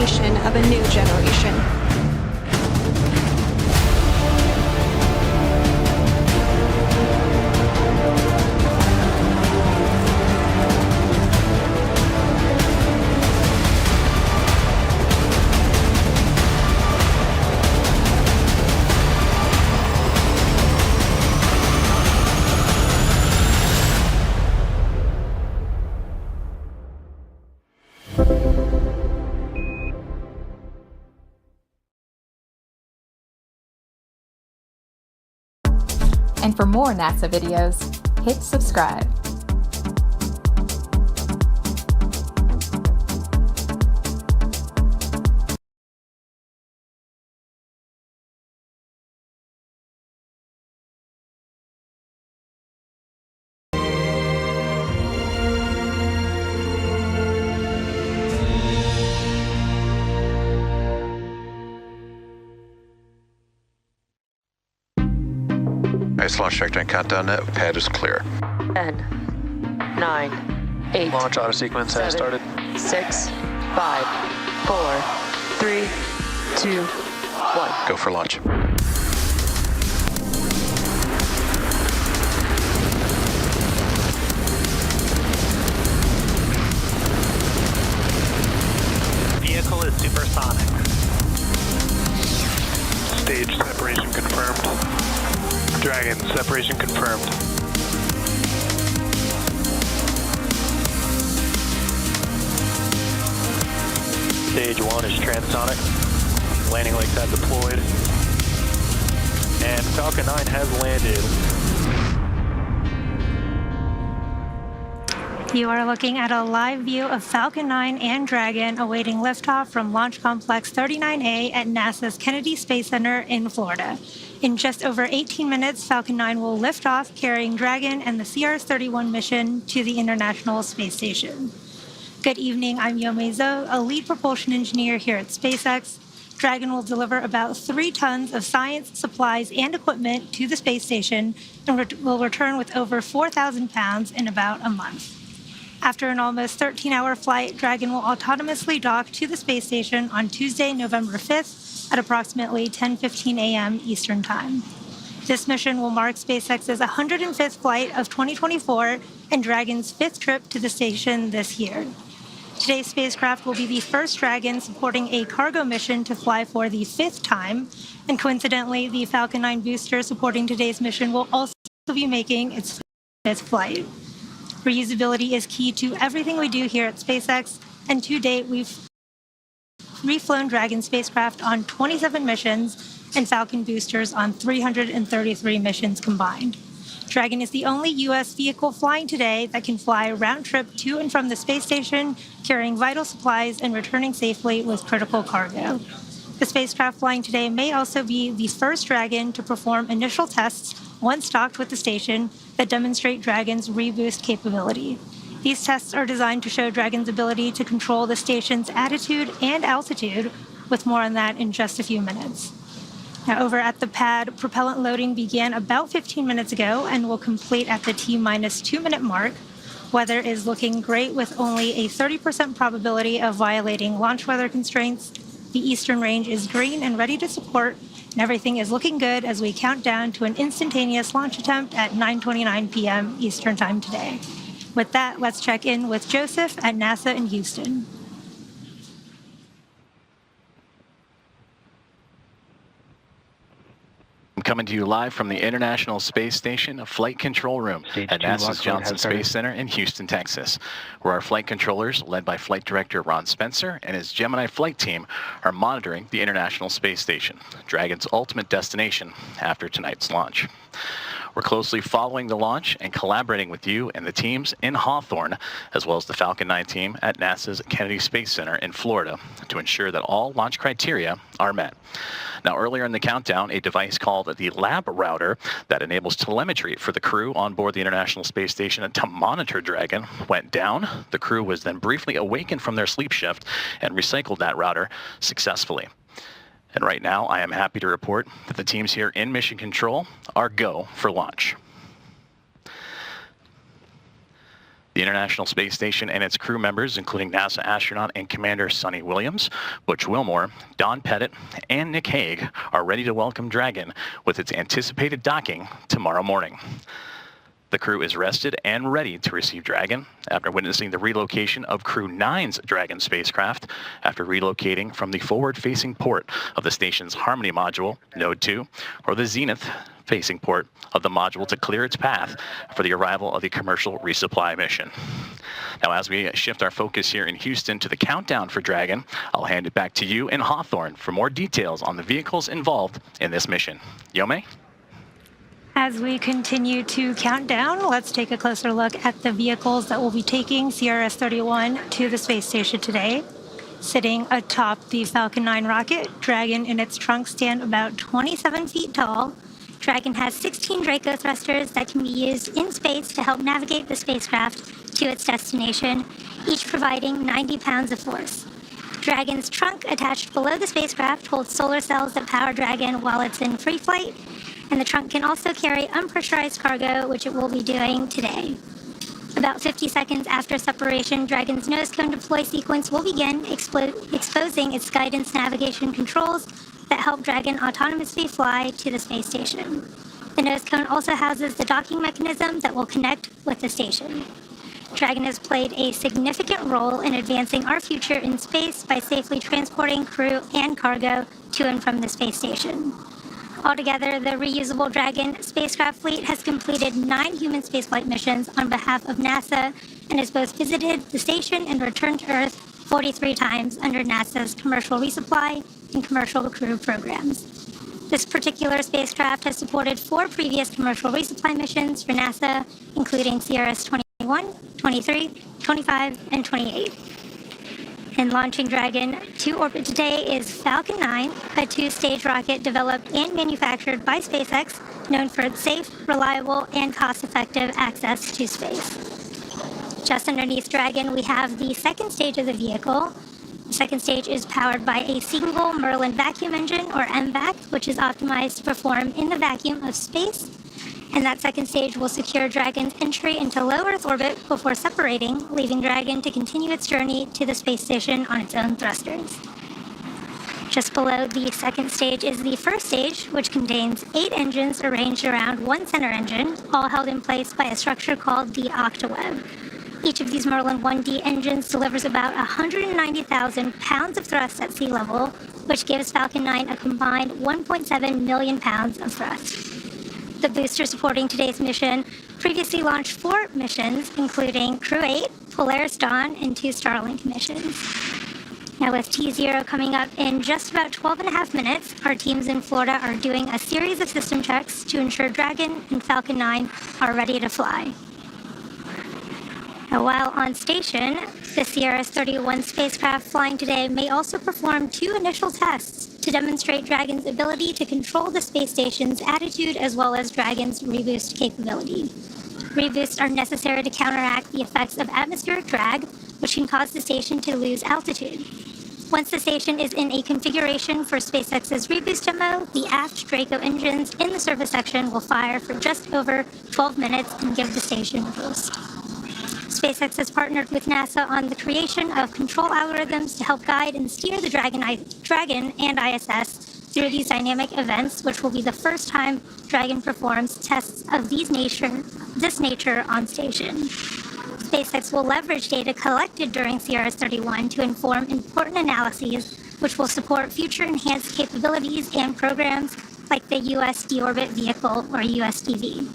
incarnation of a new generation. And for more NASA videos, hit subscribe. Nice launch trajectory and countdown net. Pad is clear. 10, 9, 8. Launch auto sequence has started. 6, 5, 4, 3, 2, 1. Go for launch. Vehicle is supersonic. Stage separation confirmed. Dragon, separation confirmed. Stage 1 is transonic. Landing legs have deployed. And Falcon 9 has landed. You are looking at a live view of Falcon 9 and Dragon awaiting liftoff from Launch Complex 39A at NASA's Kennedy Space Center in Florida. In just over 18 minutes, Falcon 9 will lift off carrying Dragon and the CRS-31 mission to the International Space Station. Good evening, I'm Yomei Zhou, a lead propulsion engineer here at SpaceX. Dragon will deliver about 3 tons of science, supplies, and equipment to the space station and will return with over 4,000 pounds in about a month. After an almost 13-hour flight, Dragon will autonomously dock to the space station on Tuesday, November 5th at approximately 10:15 a.m. Eastern Time. This mission will mark SpaceX's 105th flight of 2024 and Dragon's 5th trip to the station this year. Today's spacecraft will be the first Dragon supporting a cargo mission to fly for the 5th time, and coincidentally, the Falcon 9 booster supporting today's mission will also be making its 5th flight. Reusability is key to everything we do here at SpaceX, and to date, we've reflown Dragon spacecraft on 27 missions and Falcon boosters on 333 missions combined. Dragon is the only U.S. vehicle flying today that can fly round trip to and from the space station, carrying vital supplies and returning safely with critical cargo. The spacecraft flying today may also be the first Dragon to perform initial tests once docked with the station that demonstrate Dragon's reboost capability. These tests are designed to show Dragon's ability to control the station's attitude and altitude, with more on that in just a few minutes. Now, over at the pad, propellant loading began about 15 minutes ago and will complete at the T-minus 2-minute mark. Weather is looking great with only a 30% probability of violating launch weather constraints. The eastern range is green and ready to support, and everything is looking good as we count down to an instantaneous launch attempt at 9:29 p.m. Eastern Time today. With that, let's check in with Joseph at NASA in Houston. I'm coming to you live from the International Space Station Flight Control Room at NASA's Johnson Space Center in Houston, Texas, where our flight controllers, led by Flight Director Ron Spencer and his Gemini flight team, are monitoring the International Space Station, Dragon's ultimate destination after tonight's launch. We're closely following the launch and collaborating with you and the teams in Hawthorne, as well as the Falcon 9 team at NASA's Kennedy Space Center in Florida, to ensure that all launch criteria are met. Now, earlier in the countdown, a device called the Lab Router that enables telemetry for the crew on board the International Space Station to monitor Dragon went down. The crew was then briefly awakened from their sleep shift and recycled that router successfully. And right now, I am happy to report that the teams here in Mission Control are go for launch. The International Space Station and its crew members, including NASA astronaut and Commander Sonny Williams, Butch Wilmore, Don Pettit, and Nick Hague, are ready to welcome Dragon with its anticipated docking tomorrow morning. The crew is rested and ready to receive Dragon after witnessing the relocation of Crew 9's Dragon spacecraft after relocating from the forward-facing port of the station's Harmony module, Node 2, or the zenith-facing port of the module to clear its path for the arrival of the commercial resupply mission. Now, as we shift our focus here in Houston to the countdown for Dragon, I'll hand it back to you in Hawthorne for more details on the vehicles involved in this mission. Yome? As we continue to count down, let's take a closer look at the vehicles that will be taking CRS-31 to the space station today. Sitting atop the Falcon 9 rocket, Dragon in its trunk stand about 27 feet tall. Dragon has 16 Draco thrusters that can be used in space to help navigate the spacecraft to its destination, each providing 90 pounds of force. Dragon's trunk attached below the spacecraft holds solar cells that power Dragon while it's in free flight, and the trunk can also carry unpressurized cargo, which it will be doing today. About 50 seconds after separation, Dragon's nose cone deploy sequence will begin, exposing its guidance navigation controls that help Dragon autonomously fly to the space station. The nose cone also houses the docking mechanism that will connect with the station. Dragon has played a significant role in advancing our future in space by safely transporting crew and cargo to and from the space station. Altogether, the reusable Dragon spacecraft fleet has completed 9 human spaceflight missions on behalf of NASA and has both visited the station and returned to Earth 43 times under NASA's commercial resupply and commercial crew programs. This particular spacecraft has supported 4 previous commercial resupply missions for NASA, including CRS-21, 23, 25, and 28. And launching Dragon to orbit today is Falcon 9, a 2-stage rocket developed and manufactured by SpaceX, known for its safe, reliable, and cost-effective access to space. Just underneath Dragon, we have the second stage of the vehicle. The second stage is powered by a single Merlin vacuum engine, or MVac, which is optimized to perform in the vacuum of space. And that second stage will secure Dragon's entry into low Earth orbit before separating, leaving Dragon to continue its journey to the space station on its own thrusters. Just below the second stage is the first stage, which contains 8 engines arranged around one center engine, all held in place by a structure called the Octaweb. Each of these Merlin 1D engines delivers about 190,000 pounds of thrust at sea level, which gives Falcon 9 a combined 1.7 million pounds of thrust. The booster supporting today's mission previously launched 4 missions, including Crew 8, Polaris Dawn, and 2 Starlink missions. Now, with T0 coming up in just about 12.5 minutes, our teams in Florida are doing a series of system checks to ensure Dragon and Falcon 9 are ready to fly. Now, while on station, the CRS-31 spacecraft flying today may also perform 2 initial tests to demonstrate Dragon's ability to control the space station's attitude as well as Dragon's reboost capability. Reboosts are necessary to counteract the effects of atmospheric drag, which can cause the station to lose altitude. Once the station is in a configuration for SpaceX's reboost demo, the aft Draco engines in the service section will fire for just over 12 minutes and give the station a boost. SpaceX has partnered with NASA on the creation of control algorithms to help guide and steer the Dragon and ISS through these dynamic events, which will be the first time Dragon performs tests of this nature on station. SpaceX will leverage data collected during CRS-31 to inform important analyses, which will support future enhanced capabilities and programs like the U.S. Deorbit Vehicle, or USDV.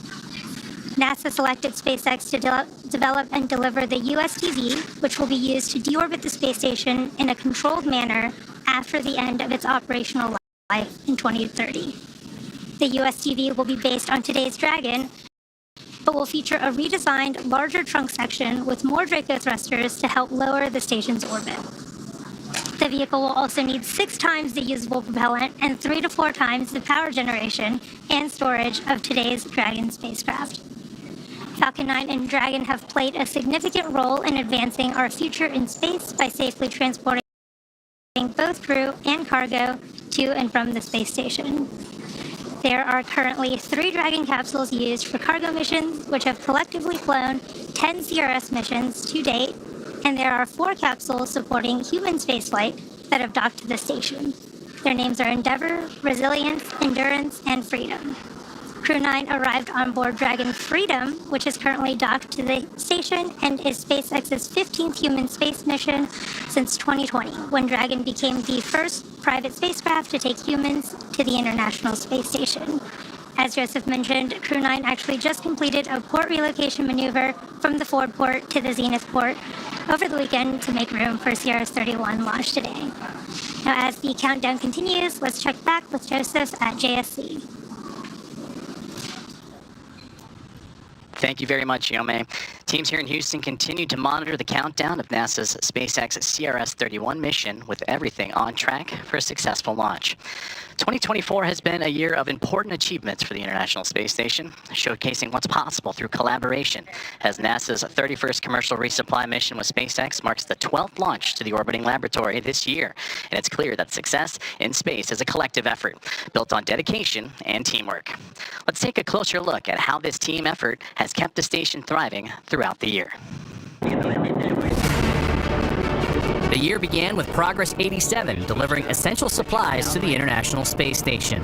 NASA selected SpaceX to develop and deliver the USDV, which will be used to deorbit the space station in a controlled manner after the end of its operational life in 2030. The USDV will be based on today's Dragon, but will feature a redesigned, larger trunk section with more Draco thrusters to help lower the station's orbit. The vehicle will also need 6 times the usable propellant and 3 to 4 times the power generation and storage of today's Dragon spacecraft. Falcon 9 and Dragon have played a significant role in advancing our future in space by safely transporting both crew and cargo to and from the space station. There are currently 3 Dragon capsules used for cargo missions, which have collectively flown 10 CRS missions to date, and there are 4 capsules supporting human spaceflight that have docked to the station. Their names are Endeavour, Resilience, Endurance, and Freedom. Crew 9 arrived on board Dragon Freedom, which is currently docked to the station and is SpaceX's 15th human space mission since 2020, when Dragon became the first private spacecraft to take humans to the International Space Station. As Joseph mentioned, Crew 9 actually just completed a port relocation maneuver from the Ford port to the Zenith port over the weekend to make room for CRS-31 launch today. Now, as the countdown continues, let's check back with Joseph at JSC. Thank you very much, Yome. Teams here in Houston continue to monitor the countdown of NASA's SpaceX CRS-31 mission with everything on track for a successful launch. 2024 has been a year of important achievements for the International Space Station, showcasing what's possible through collaboration, as NASA's 31st commercial resupply mission with SpaceX marks the 12th launch to the orbiting laboratory this year, and it's clear that success in space is a collective effort, built on dedication and teamwork. Let's take a closer look at how this team effort has kept the station thriving throughout the year. The year began with Progress 87 delivering essential supplies to the International Space Station.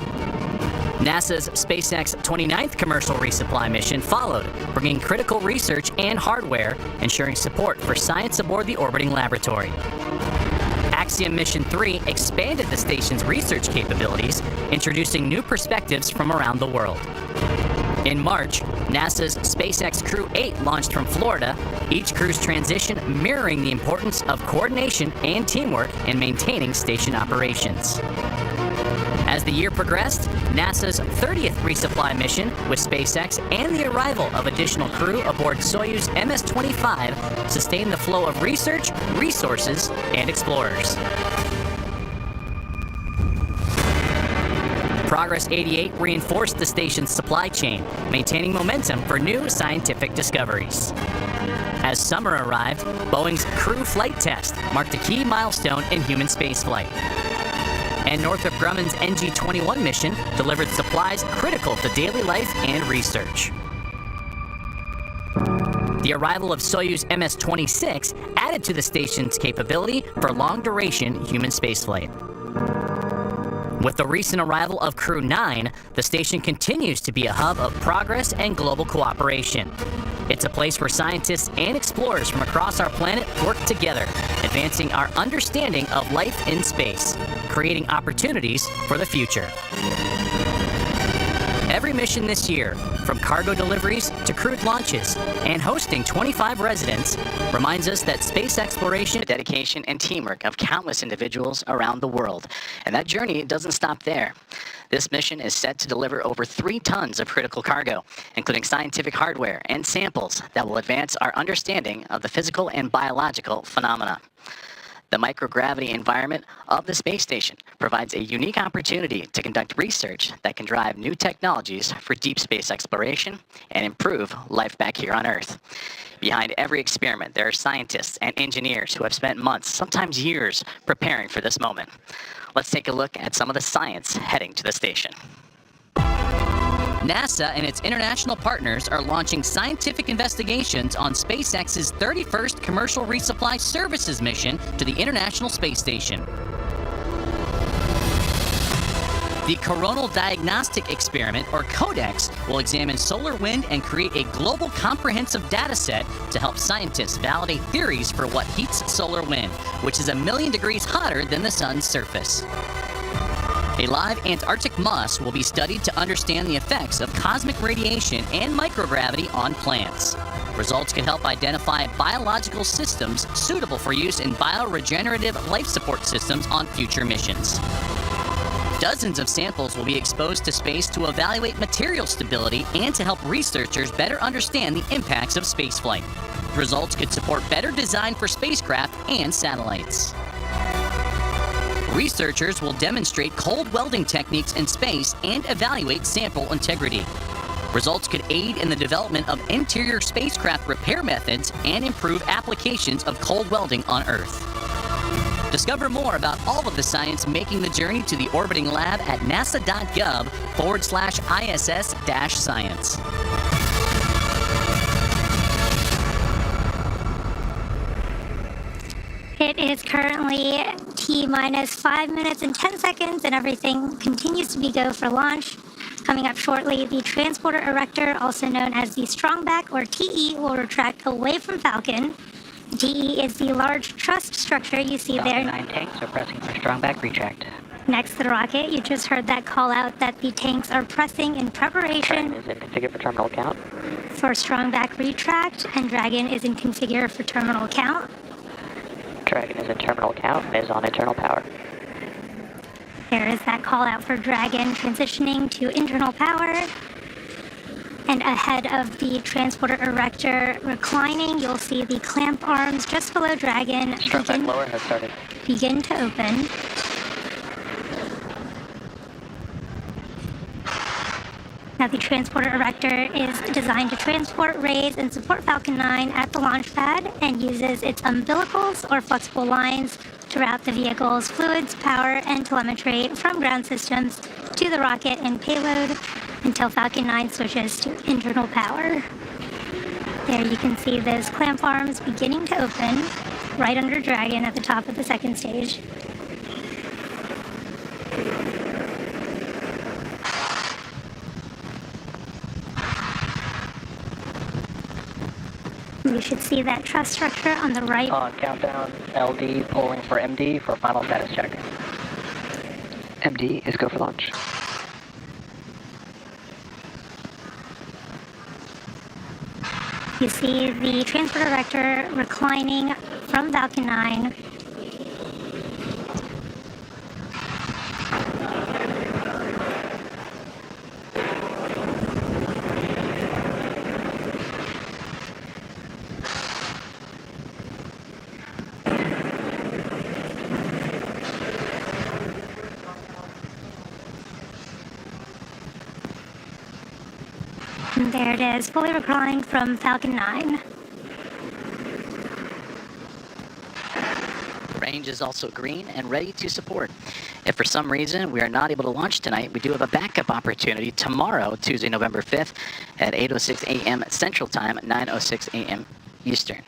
NASA's SpaceX 29th commercial resupply mission followed, bringing critical research and hardware, ensuring support for science aboard the orbiting laboratory. Axiom Mission 3 expanded the station's research capabilities, introducing new perspectives from around the world. In March, NASA's SpaceX Crew 8 launched from Florida, each crew's transition mirroring the importance of coordination and teamwork in maintaining station operations. As the year progressed, NASA's 30th resupply mission with SpaceX and the arrival of additional crew aboard Soyuz MS-25 sustained the flow of research, resources, and explorers. Progress 88 reinforced the station's supply chain, maintaining momentum for new scientific discoveries. As summer arrived, Boeing's Crew Flight Test marked a key milestone in human spaceflight. And Northrop Grumman's NG-21 mission delivered supplies critical to daily life and research. The arrival of Soyuz MS-26 added to the station's capability for long-duration human spaceflight. With the recent arrival of Crew 9, the station continues to be a hub of progress and global cooperation. It's a place where scientists and explorers from across our planet work together, advancing our understanding of life in space, creating opportunities for the future. Every mission this year, from cargo deliveries to crewed launches and hosting 25 residents, reminds us that space exploration, The dedication and teamwork of countless individuals around the world. And that journey doesn't stop there. This mission is set to deliver over 3 tons of critical cargo, including scientific hardware and samples that will advance our understanding of the physical and biological phenomena. The microgravity environment of the space station provides a unique opportunity to conduct research that can drive new technologies for deep space exploration and improve life back here on Earth. Behind every experiment, there are scientists and engineers who have spent months, sometimes years, preparing for this moment. Let's take a look at some of the science heading to the station. NASA and its international partners are launching scientific investigations on SpaceX's 31st commercial resupply services mission to the International Space Station. The Coronal Diagnostic Experiment, or CODEX, will examine solar wind and create a global comprehensive data set to help scientists validate theories for what heats solar wind, which is 1 million degrees hotter than the sun's surface. A live Antarctic moss will be studied to understand the effects of cosmic radiation and microgravity on plants. Results can help identify biological systems suitable for use in bioregenerative life support systems on future missions. Dozens of samples will be exposed to space to evaluate material stability and to help researchers better understand the impacts of spaceflight. Results could support better design for spacecraft and satellites. Researchers will demonstrate cold welding techniques in space and evaluate sample integrity. Results could aid in the development of interior spacecraft repair methods and improve applications of cold welding on Earth. Discover more about all of the science making the journey to the orbiting lab at nasa.gov/ISS-science. It is currently T-minus 5 minutes and 10 seconds, and everything continues to be go for launch. Coming up shortly, the transporter erector, also known as the strongback or TE, will retract away from Falcon. The TE is the large truss structure you see there. 9 tanks are pressing for strongback retract. Next to the rocket, you just heard that call out that the tanks are pressing in preparation. Is in configure for terminal count. For strongback retract, and Dragon is in configure for terminal count. Dragon is in terminal count and is on internal power. There is that call out for Dragon transitioning to internal power. And ahead of the transporter erector reclining, you'll see the clamp arms just below Dragon Strongback lower has started. Begin to open. Now the transporter erector is designed to transport, raise, and support Falcon 9 at the launch pad and uses its umbilicals or flexible lines to route the vehicle's fluids, power, and telemetry from ground systems to the rocket and payload until Falcon 9 switches to internal power. There you can see those clamp arms beginning to open right under Dragon at the top of the second stage. You should see that truss structure on the right. On countdown, LD pulling for MD for final status check. MD is go for launch. You see the transporter erector reclining from Falcon 9. And there it is, fully reclined from Falcon 9. Range is also green and ready to support. If for some reason we are not able to launch tonight, we do have a backup opportunity tomorrow, Tuesday, November 5th at 8:06 a.m. Central Time, 9:06 a.m. Eastern.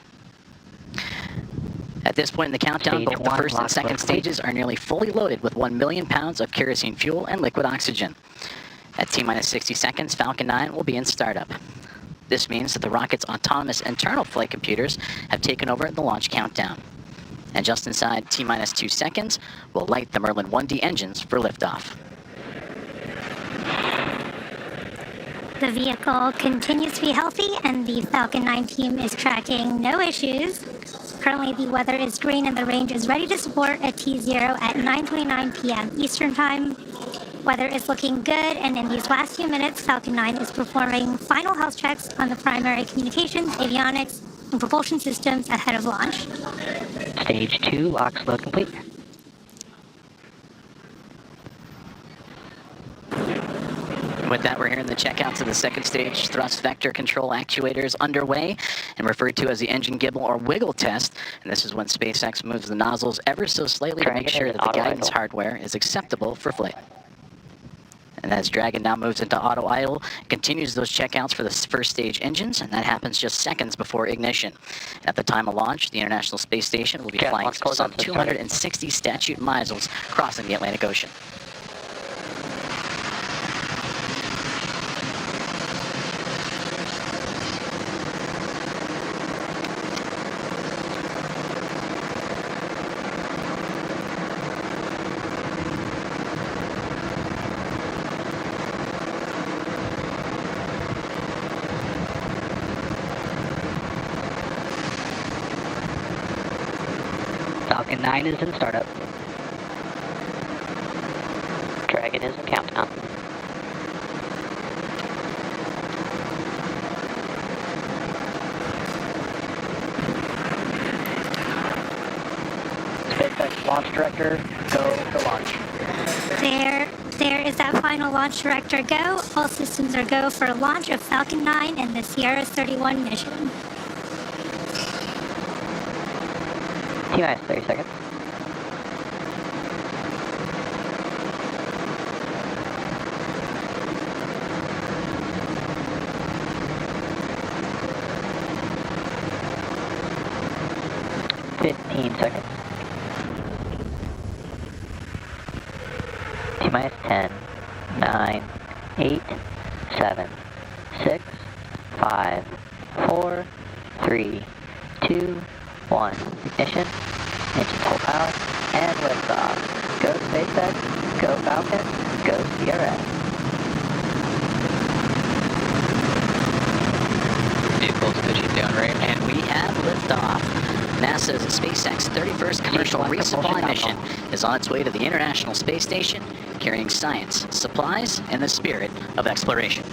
At this point in the countdown, Stage both the one, first and lock second load, stages are nearly fully loaded with 1 million pounds of kerosene fuel and liquid oxygen. At T-minus 60 seconds, Falcon 9 will be in startup. This means that the rocket's autonomous internal flight computers have taken over the launch countdown. And just inside T-minus 2 seconds, we'll light the Merlin 1D engines for liftoff. The vehicle continues to be healthy, and the Falcon 9 team is tracking no issues. Currently, the weather is green, and the range is ready to support at T0 at 9:29 p.m. Eastern Time. Weather is looking good, and in these last few minutes, Falcon 9 is performing final health checks on the primary communications, avionics, and propulsion systems ahead of launch. Stage 2, locks load complete. With that, we're hearing the checkouts of the second stage thrust vector control actuators underway and referred to as the engine gibble or wiggle test. And this is when SpaceX moves the nozzles ever so slightly to make sure that the guidance hardware is acceptable for flight. And as Dragon now moves into auto idle, it continues those checkouts for the first stage engines, and that happens just seconds before ignition. At the time of launch, the International Space Station will be flying some 260 statute miles crossing the Atlantic Ocean. Falcon 9 is in startup. Dragon is in countdown. SpaceX launch director, go to launch. There is that final launch director go. All systems are go for launch of Falcon 9 and the Sierra 31 mission. T-minus 30 seconds. 15 seconds. T-minus 10, 9, 8, 7, 6, 5, 4, 3, 2, 1. Ignition, engine full power, and liftoff. Go SpaceX, go Falcon, go CRS. Vehicles pitching downrange. And we have liftoff. NASA's SpaceX 31st commercial resupply mission is on its way to the International Space Station, carrying science, supplies, and the spirit of exploration.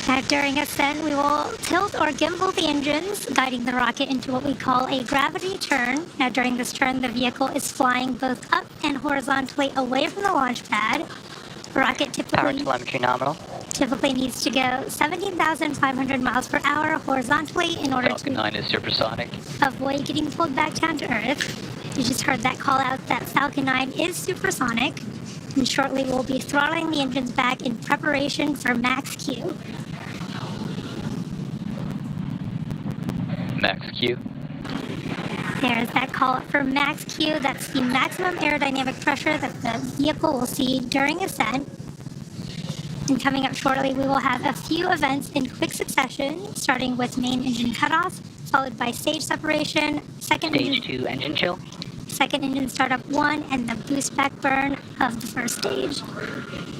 Now, during ascent, we will tilt or gimbal the engines, guiding the rocket into what we call a gravity turn. Now, during this turn, the vehicle is flying both up and horizontally away from the launch pad. The rocket Power telemetry nominal. typically needs to go 17,500 miles per hour horizontally in order Falcon 9 is supersonic. avoid getting pulled back down to Earth. You just heard that call out that Falcon 9 is supersonic. And shortly, we'll be throttling the engines back in preparation for max Q. Max Q. There's that call up for max Q. That's the maximum aerodynamic pressure that the vehicle will see during ascent. And coming up shortly, we will have a few events in quick succession, starting with main engine cutoff, followed by stage separation, Stage 2 engine chill. second engine startup 1, and the boost back burn of the first stage.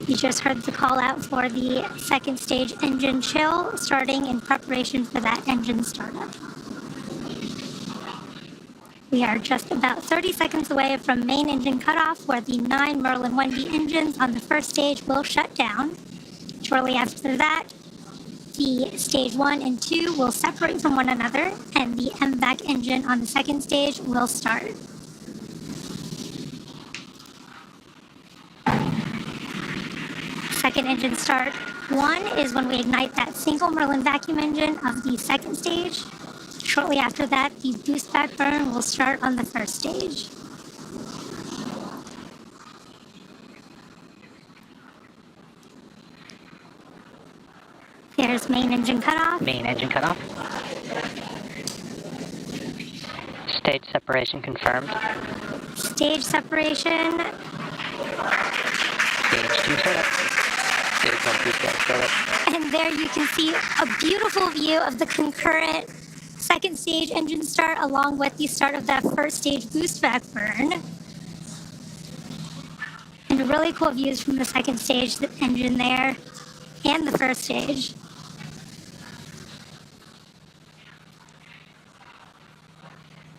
You just heard the call out for the second stage engine chill, starting in preparation for that engine startup. We are just about 30 seconds away from main engine cutoff, where the 9 Merlin 1B engines on the first stage will shut down. Shortly after that, the stage 1 and 2 will separate from one another, and the MVAC engine on the second stage will start. Second engine start 1 is when we ignite that single Merlin vacuum engine of the second stage. Shortly after that, the boost back burn will start on the first stage. There's main engine cutoff. Main engine cutoff. Stage separation confirmed. Stage separation. Stage 2 startup. Stage 1 boost back startup. And there you can see a beautiful view of the concurrent second stage engine start, along with the start of that first stage boost back burn. And really cool views from the second stage engine there and the first stage.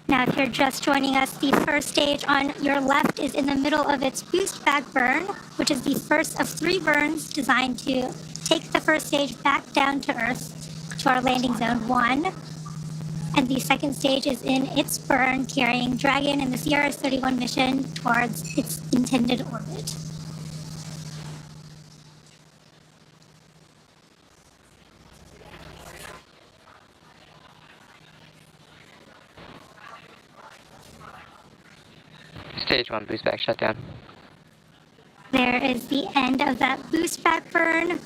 Now, if you're just joining us, the first stage on your left is in the middle of its boost back burn, which is the first of 3 burns designed to take the first stage back down to Earth to our landing zone 1. And the second stage is in its burn, carrying Dragon and the CRS-31 mission towards its intended orbit. Stage 1 boost back shutdown. There is the end of that boost back burn.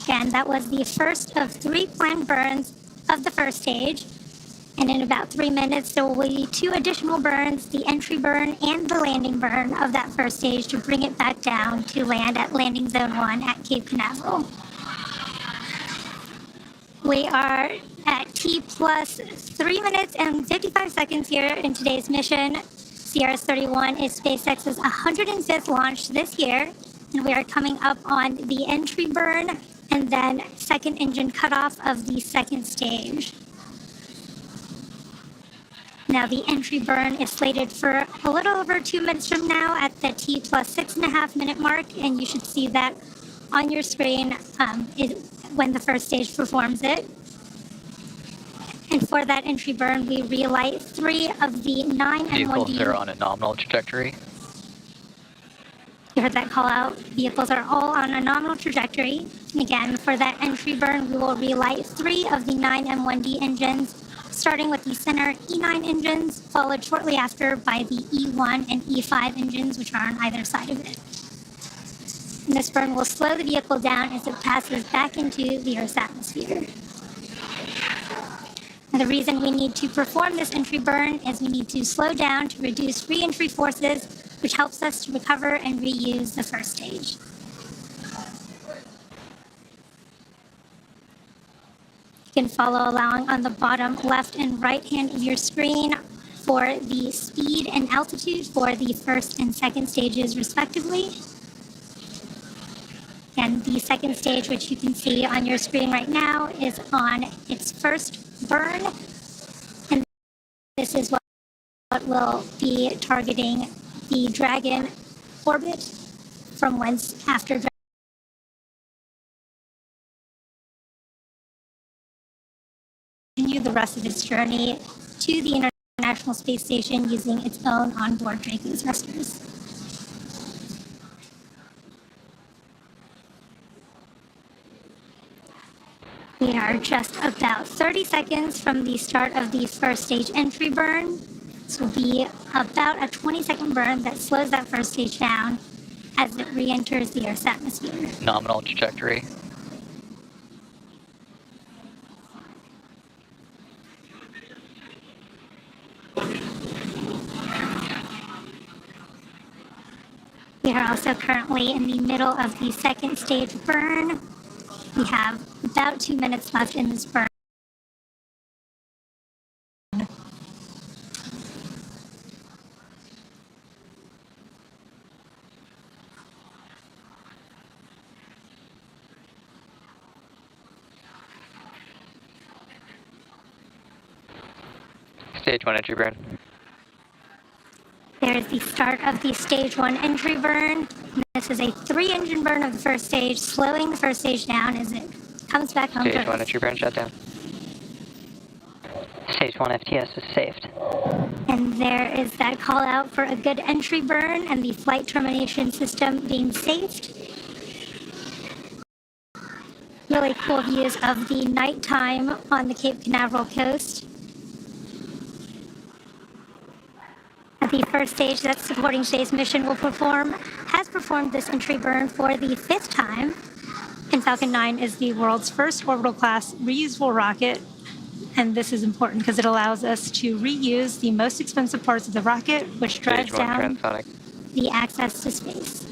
Again, that was the first of 3 planned burns of the first stage. And in about 3 minutes, there will be 2 additional burns, the entry burn and the landing burn of that first stage, to bring it back down to land at landing zone 1 at Cape Canaveral. We are at T plus 3 minutes and 55 seconds here in today's mission. CRS-31 is SpaceX's 105th launch this year, and we are coming up on the entry burn and then second engine cutoff of the second stage. Now, the entry burn is slated for a little over 2 minutes from now at the T plus 6.5 minute mark, and you should see that on your screen when the first stage performs it. And for that entry burn, we relight 3 of the 9 Vehicles M1D. are on a nominal trajectory. You heard that call out. Vehicles are all on a nominal trajectory. And again, for that entry burn, we will relight 3 of the 9 M1D engines, starting with the center E9 engines, followed shortly after by the E1 and E5 engines, which are on either side of it. And this burn will slow the vehicle down as it passes back into the Earth's atmosphere. And the reason we need to perform this entry burn is we need to slow down to reduce re-entry forces, which helps us to recover and reuse the first stage. You can follow along on the bottom left and right hand of your screen for the speed and altitude for the first and second stages respectively. And the second stage, which you can see on your screen right now, is on its first burn. And this is what will be targeting the Dragon orbit from whence after continue the rest of its journey to the International Space Station using its own onboard Draco thrusters. We are just about 30 seconds from the start of the first stage entry burn. This will be about a 20-second burn that slows that first stage down as it re-enters the Earth's atmosphere. Nominal trajectory. We are also currently in the middle of the second stage burn. We have about 2 minutes left in this burn. Stage 1 entry burn. There is the start of the stage 1 entry burn. This is a 3-engine burn of the first stage, slowing the first stage down as it comes back home. Stage 1 entry burn shutdown. Stage 1 FTS is saved. And there is that call out for a good entry burn and the flight termination system being saved. Really cool views of the nighttime on the Cape Canaveral coast. The first stage that's supporting today's mission has performed this entry burn for the 5th time. And Falcon 9 is the world's first orbital class reusable rocket. And this is important because it allows us to reuse the most expensive parts of the rocket, which drives down the access to space.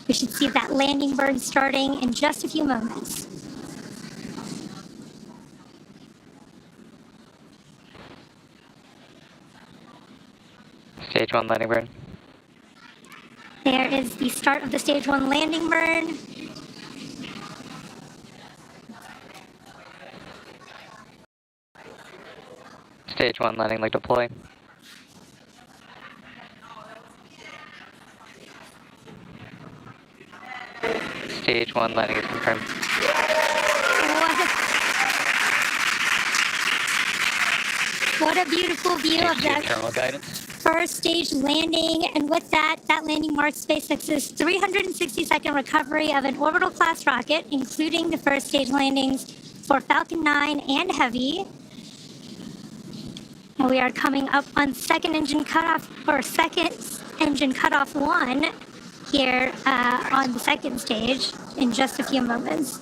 We should see that landing burn starting in just a few moments. Stage 1 landing burn. There is the start of the stage 1 landing burn. Stage 1 landing leg deploy. Stage 1 landing is confirmed. What a beautiful view of that Terminal guidance. first stage landing. And with that landing marks SpaceX's 360-second recovery of an orbital class rocket, including the first stage landings for Falcon 9 and Heavy. And we are coming up on second engine cutoff 1 here on the second stage in just a few moments.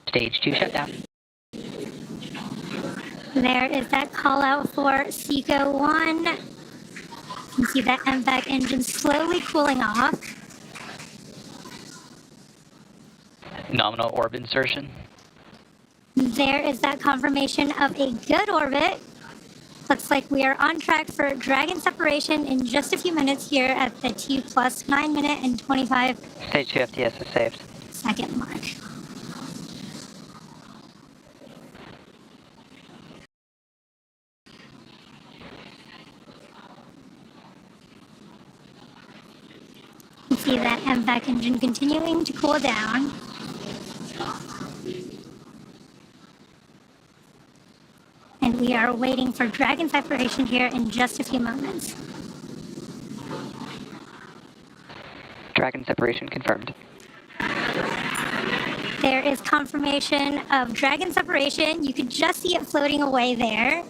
Stage 2 shutdown. There is that call out for SECO 1. You can see that MVAC engine slowly cooling off. Nominal orbit insertion. There is that confirmation of a good orbit. Looks like we are on track for Dragon separation in just a few minutes here at the T plus 9 minute and 25 Stage 2 FTS is saved. second mark. You can see that MVAC engine continuing to cool down. And and we are waiting for Dragon separation here in just a few moments. Dragon separation confirmed. There is confirmation of Dragon separation. You could just see it floating away there.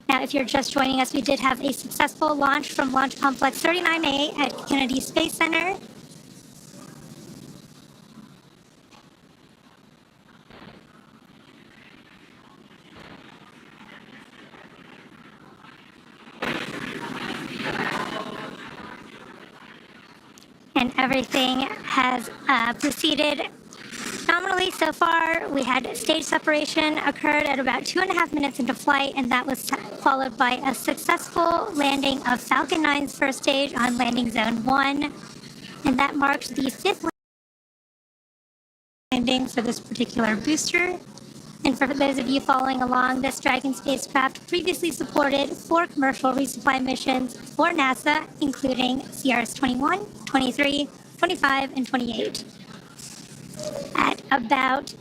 Now, if you're just joining us, we did have a successful launch from Launch Complex 39A at Kennedy Space Center. And everything has proceeded nominally so far. We had stage separation occurred at about 2.5 minutes into flight, and that was followed by a successful landing of Falcon 9's first stage on landing zone 1, and that marked the 5th landing for this particular booster. And for those of you following along, this Dragon spacecraft previously supported 4 commercial resupply missions for NASA, including CRS-21, 23, 25, and 28. At about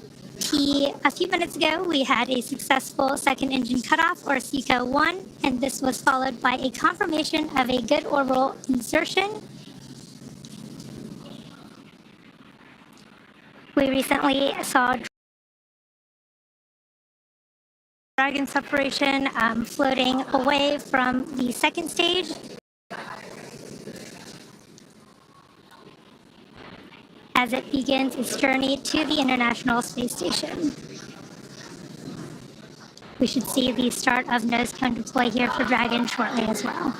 a few minutes ago, we had a successful second engine cutoff, or SECO-1, and this was followed by a confirmation of a good orbital insertion. We recently saw Dragon separation floating away from the second stage. As it begins its journey to the International Space Station. We should see the start of nose cone deploy here for Dragon shortly as well.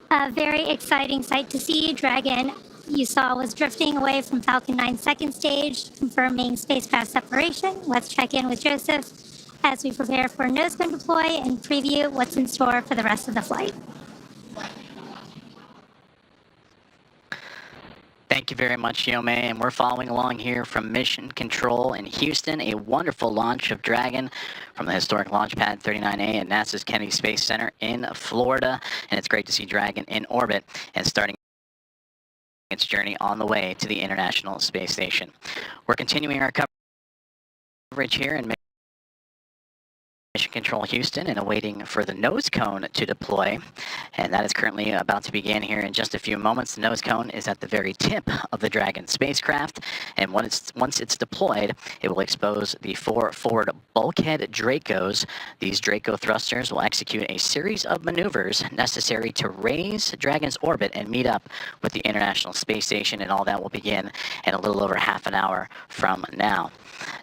A very exciting sight to see. Dragon, you saw, was drifting away from Falcon 9's second stage, confirming spacecraft separation. Let's check in with Joseph as we prepare for nose cone deploy and preview what's in store for the rest of the flight. Thank you very much, Yome, and we're following along here from Mission Control in Houston. A wonderful launch of Dragon from the historic launch pad 39A at NASA's Kennedy Space Center in Florida, and it's great to see Dragon in orbit and starting its journey on the way to the International Space Station. We're continuing our coverage here in Mission Control Houston and awaiting for the nose cone to deploy, and that is currently about to begin here in just a few moments. The nose cone is at the very tip of the Dragon spacecraft, and once it's deployed, it will expose the 4 forward bulkhead Dracos. These Draco thrusters will execute a series of maneuvers necessary to raise Dragon's orbit and meet up with the International Space Station, and all that will begin in a little over half an hour from now.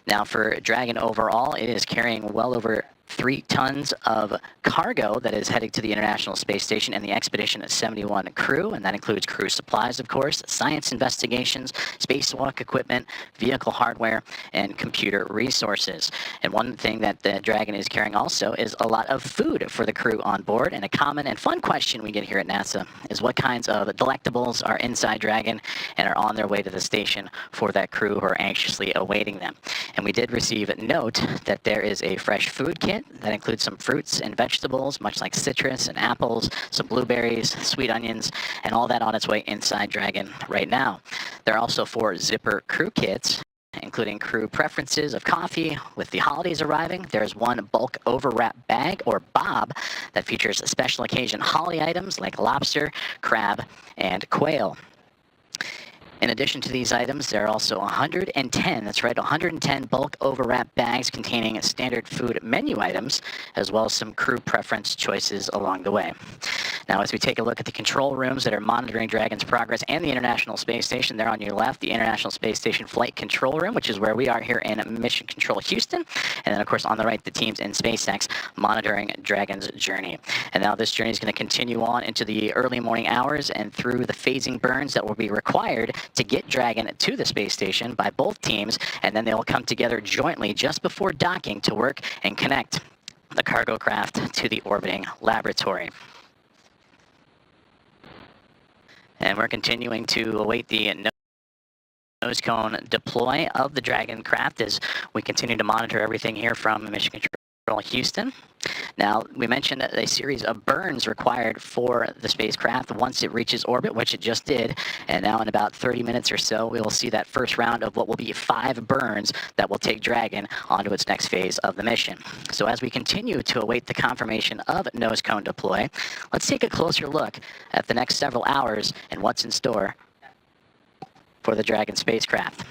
Now, for Dragon overall, it is carrying well over 3 tons of cargo that is heading to the International Space Station and the Expedition 71 crew, and that includes crew supplies, of course, science investigations, spacewalk equipment, vehicle hardware, and computer resources. And one thing that the Dragon is carrying also is a lot of food for the crew on board, and a common and fun question we get here at NASA is what kinds of delectables are inside Dragon and are on their way to the station for that crew who are anxiously awaiting them. And we did receive a note that there is a fresh food kit that includes some fruits and vegetables, much like citrus and apples, some blueberries, sweet onions, and all that on its way inside Dragon right now. There are also 4 zipper crew kits, including crew preferences of coffee. With the holidays arriving, there's 1 bulk overwrap bag, or bob, that features special occasion holiday items like lobster, crab, and quail. In addition to these items, there are also 110, that's right, 110 bulk overwrap bags containing standard food menu items, as well as some crew preference choices along the way. Now, as we take a look at the control rooms that are monitoring Dragon's progress and the International Space Station, there on your left, the International Space Station Flight Control Room, which is where we are here in Mission Control Houston. And then, of course, on the right, the teams in SpaceX monitoring Dragon's journey. And now this journey is going to continue on into the early morning hours and through the phasing burns that will be required to get Dragon to the space station by both teams, and then they'll come together jointly just before docking to work and connect the cargo craft to the orbiting laboratory. And we're continuing to await the nose cone deploy of the Dragon craft as we continue to monitor everything here from Mission Control Houston. Now, we mentioned a series of burns required for the spacecraft once it reaches orbit, which it just did. And now in about 30 minutes or so, we will see that first round of what will be 5 burns that will take Dragon onto its next phase of the mission. So as we continue to await the confirmation of nose cone deploy, let's take a closer look at the next several hours and what's in store for the Dragon spacecraft.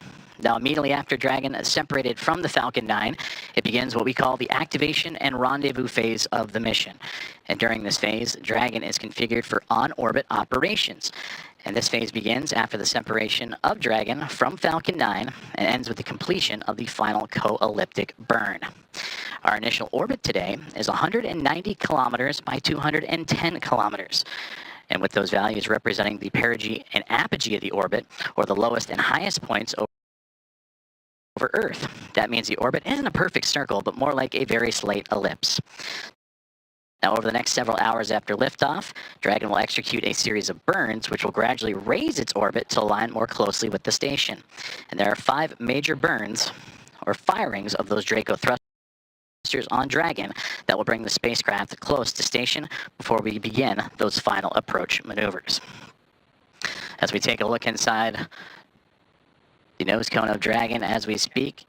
Now, immediately after Dragon is separated from the Falcon 9, it begins what we call the activation and rendezvous phase of the mission. And during this phase, Dragon is configured for on-orbit operations. And this phase begins after the separation of Dragon from Falcon 9 and ends with the completion of the final co-elliptic burn. Our initial orbit today is 190 kilometers by 210 kilometers. And with those values representing the perigee and apogee of the orbit, or the lowest and highest points over Earth. That means the orbit isn't a perfect circle, but more like a very slight ellipse. Now, over the next several hours after liftoff, Dragon will execute a series of burns, which will gradually raise its orbit to align more closely with the station. And there are 5 major burns, or firings, of those Draco thrusters on Dragon that will bring the spacecraft close to station before we begin those final approach maneuvers. As we take a look inside the nose cone of Dragon as we speak,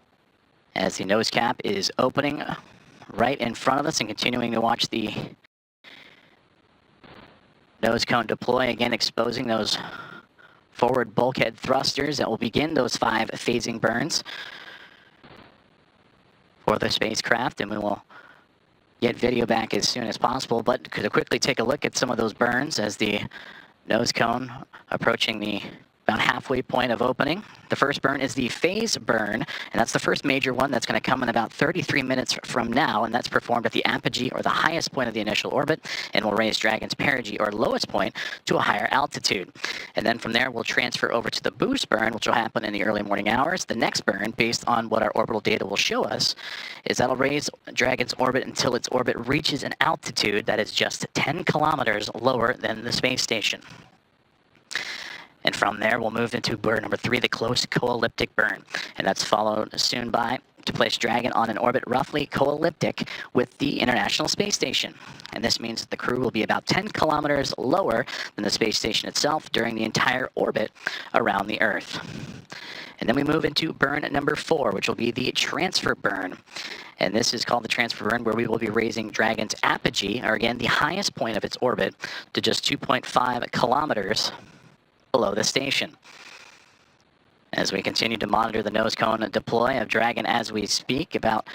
as the nose cap is opening right in front of us, and continuing to watch the nose cone deploy, again exposing those forward bulkhead thrusters that will begin those 5 phasing burns for the spacecraft, and we will get video back as soon as possible. But to quickly take a look at some of those burns as the nose cone approaching the about halfway point of opening. The first burn is the phase burn, and that's the first major one that's going to come in about 33 minutes from now, and that's performed at the apogee, or the highest point of the initial orbit, and will raise Dragon's perigee, or lowest point, to a higher altitude. And then from there, we'll transfer over to the boost burn, which will happen in the early morning hours. The next burn, based on what our orbital data will show us, is that'll raise Dragon's orbit until its orbit reaches an altitude that is just 10 kilometers lower than the space station. And from there, we'll move into burn number 3, the close co-elliptic burn. And that's followed soon by to place Dragon on an orbit roughly co-elliptic with the International Space Station. And this means that the crew will be about 10 kilometers lower than the space station itself during the entire orbit around the Earth. And then we move into burn number 4, which will be the transfer burn. And this is called the transfer burn, where we will be raising Dragon's apogee, or again, the highest point of its orbit, to just 2.5 kilometers below the station. As we continue to monitor the nose cone deploy of Dragon as we speak, about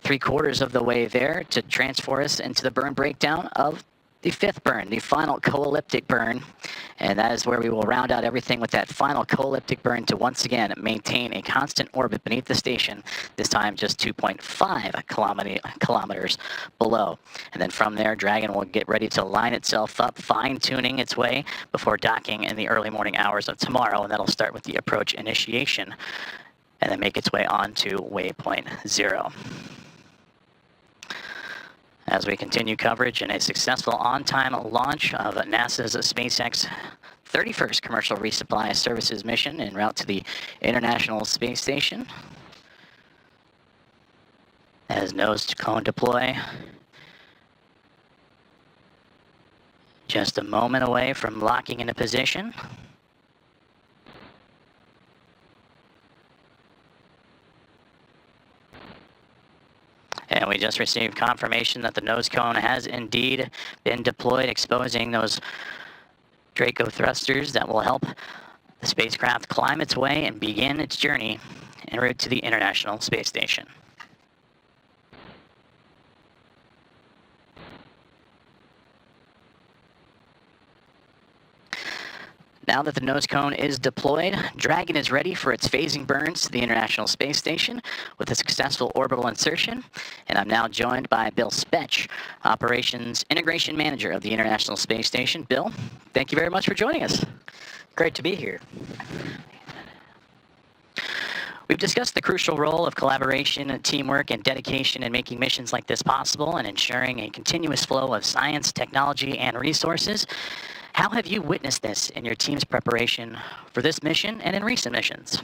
3/4 of the way there to transfer us into the burn breakdown of the 5th burn, the final co-elliptic burn. And that is where we will round out everything with that final co-elliptic burn to once again maintain a constant orbit beneath the station, this time just 2.5 kilometers below. And then from there, Dragon will get ready to line itself up, fine-tuning its way before docking in the early morning hours of tomorrow, and that'll start with the approach initiation and then make its way on to waypoint 0. As we continue coverage in a successful on-time launch of NASA's SpaceX 31st Commercial Resupply Services mission en route to the International Space Station. As nose cone deploy just a moment away from locking into position. And we just received confirmation that the nose cone has indeed been deployed, exposing those Draco thrusters that will help the spacecraft climb its way and begin its journey en route to the International Space Station. Now that the nose cone is deployed, Dragon is ready for its phasing burns to the International Space Station with a successful orbital insertion. And I'm now joined by Bill Spetch, Operations Integration Manager of the International Space Station. Bill, thank you very much for joining us. Great to be here. We've discussed the crucial role of collaboration, teamwork, and dedication in making missions like this possible and ensuring a continuous flow of science, technology, and resources. How have you witnessed this in your team's preparation for this mission and in recent missions?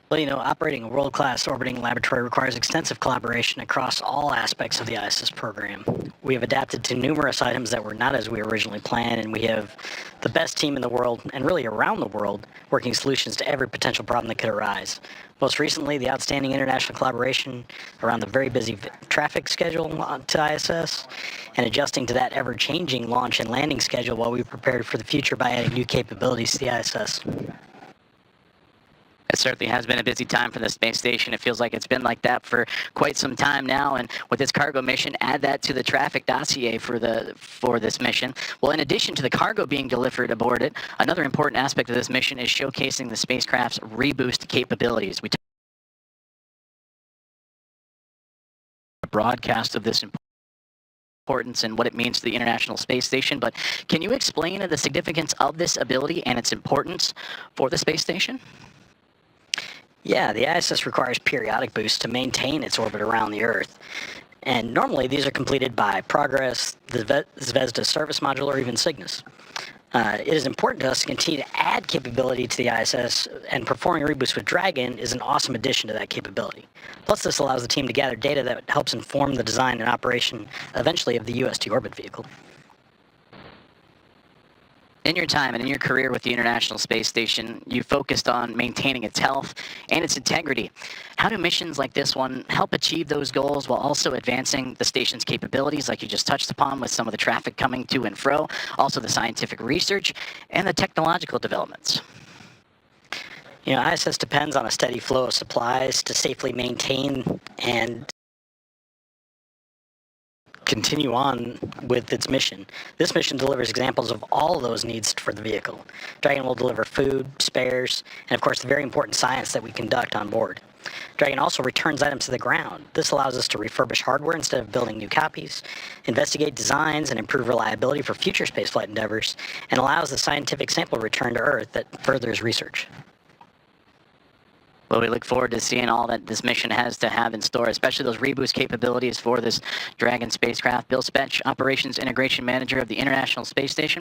Well, operating a world-class orbiting laboratory requires extensive collaboration across all aspects of the ISS program. We have adapted to numerous items that were not as we originally planned, and we have the best team in the world, and really around the world, working solutions to every potential problem that could arise. Most recently, the outstanding international collaboration around the very busy traffic schedule to ISS, and adjusting to that ever-changing launch and landing schedule while we prepared for the future by adding new capabilities to the ISS. It certainly has been a busy time for the space station. It feels like it's been like that for quite some time now. And with this cargo mission, add that to the traffic dossier for this mission. Well, in addition to the cargo being delivered aboard it, another important aspect of this mission is showcasing the spacecraft's reboost capabilities. We a broadcast of this importance and what it means to the International Space Station. But can you explain the significance of this ability and its importance for the space station? Yeah, the ISS requires periodic boosts to maintain its orbit around the Earth. And normally these are completed by Progress, the Zvezda service module, or even Cygnus. It is important to us to continue to add capability to the ISS, and performing reboost with Dragon is an awesome addition to that capability. Plus, this allows the team to gather data that helps inform the design and operation, eventually, of the UST orbit vehicle. In your time and in your career with the International Space Station, you focused on maintaining its health and its integrity. How do missions like this one help achieve those goals while also advancing the station's capabilities, like you just touched upon with some of the traffic coming to and fro, also the scientific research and the technological developments? ISS depends on a steady flow of supplies to safely maintain and continue on with its mission. This mission delivers examples of all of those needs for the vehicle. Dragon will deliver food, spares, and of course the very important science that we conduct on board. Dragon also returns items to the ground. This allows us to refurbish hardware instead of building new copies, investigate designs and improve reliability for future spaceflight endeavors, and allows the scientific sample return to Earth that furthers research. Well, we look forward to seeing all that this mission has to have in store, especially those reboost capabilities for this Dragon spacecraft. Bill Spetch, Operations Integration Manager of the International Space Station.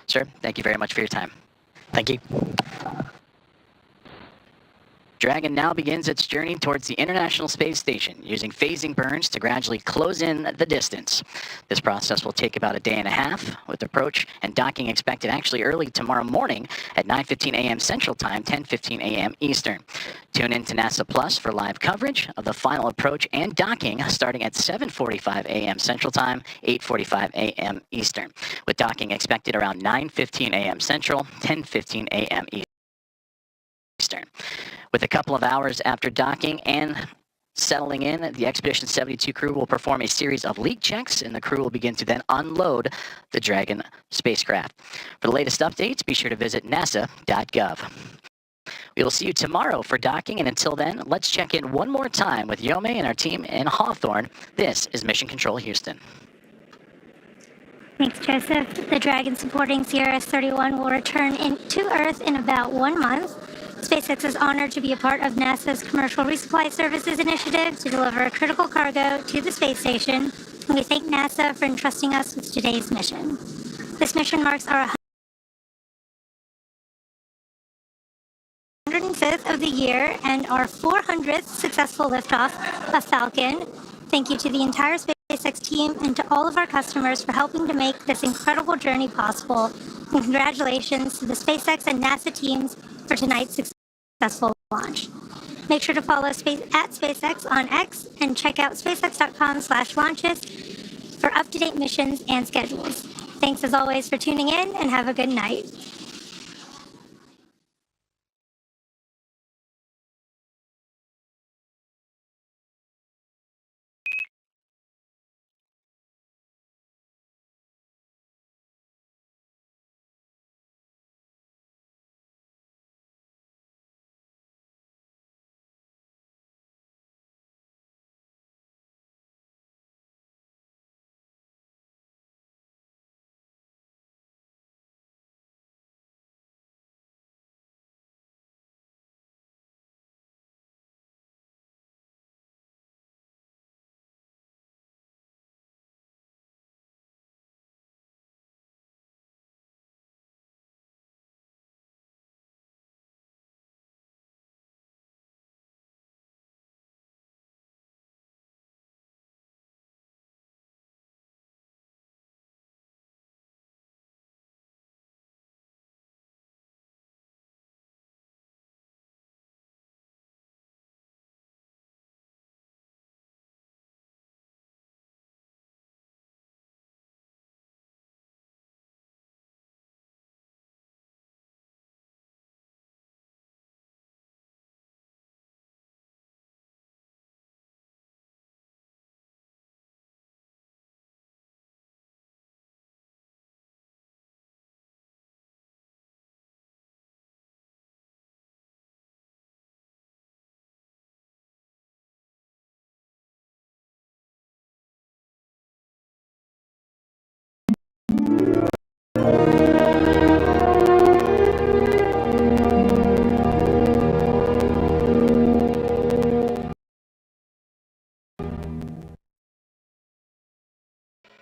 Sir, thank you very much for your time. Thank you. Dragon now begins its journey towards the International Space Station, using phasing burns to gradually close in the distance. This process will take about a day and a half, with approach and docking expected actually early tomorrow morning at 9:15 a.m. Central Time, 10:15 a.m. Eastern. Tune in to NASA Plus for live coverage of the final approach and docking starting at 7:45 a.m. Central Time, 8:45 a.m. Eastern, with docking expected around 9:15 a.m. Central, 10:15 a.m. Eastern. With a couple of hours after docking and settling in, the Expedition 72 crew will perform a series of leak checks, and the crew will begin to then unload the Dragon spacecraft. For the latest updates, be sure to visit nasa.gov. We will see you tomorrow for docking, and until then, let's check in one more time with Yome and our team in Hawthorne. This is Mission Control Houston. Thanks, Joseph. The Dragon supporting CRS-31 will return to Earth in about 1 month. SpaceX is honored to be a part of NASA's Commercial Resupply Services initiative to deliver critical cargo to the space station, and we thank NASA for entrusting us with today's mission. This mission marks our 105th of the year and our 400th successful liftoff of Falcon. Thank you to the entire SpaceX team and to all of our customers for helping to make this incredible journey possible. And congratulations to the SpaceX and NASA teams for tonight's successful launch. Make sure to follow at SpaceX on X and check out spacex.com/launches for up-to-date missions and schedules. Thanks as always for tuning in, and have a good night.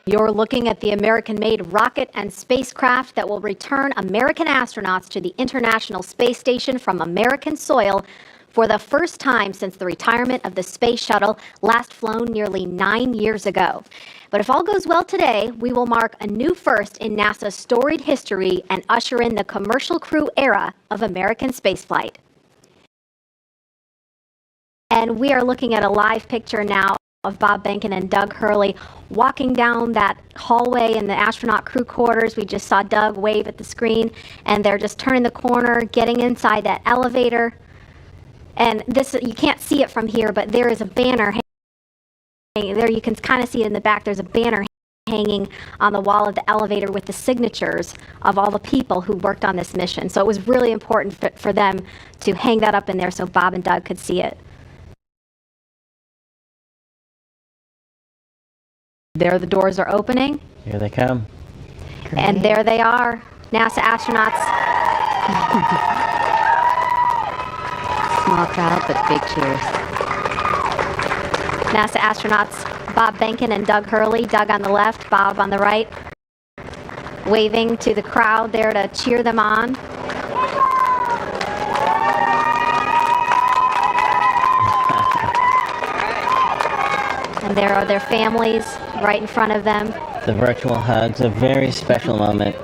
You're looking at the American-made rocket and spacecraft that will return American astronauts to the International Space Station from American soil for the first time since the retirement of the space shuttle, last flown nearly 9 years ago. But if all goes well today, we will mark a new first in NASA's storied history and usher in the commercial crew era of American spaceflight. And we are looking at a live picture now of Bob Behnken and Doug Hurley walking down that hallway in the astronaut crew quarters. We just saw Doug wave at the screen, and they're just turning the corner, getting inside that elevator. And this, you can't see it from here, but there is a banner hanging there. You can kind of see it in the back. There's a banner hanging on the wall of the elevator with the signatures of all the people who worked on this mission. So it was really important for them to hang that up in there so Bob and Doug could see it. There the doors are opening. Here they come. Great. And there they are, NASA astronauts. Small crowd, but big cheers. NASA astronauts Bob Behnken and Doug Hurley, Doug on the left, Bob on the right, waving to the crowd there to cheer them on. And there are their families right in front of them. The virtual hug's a very special moment.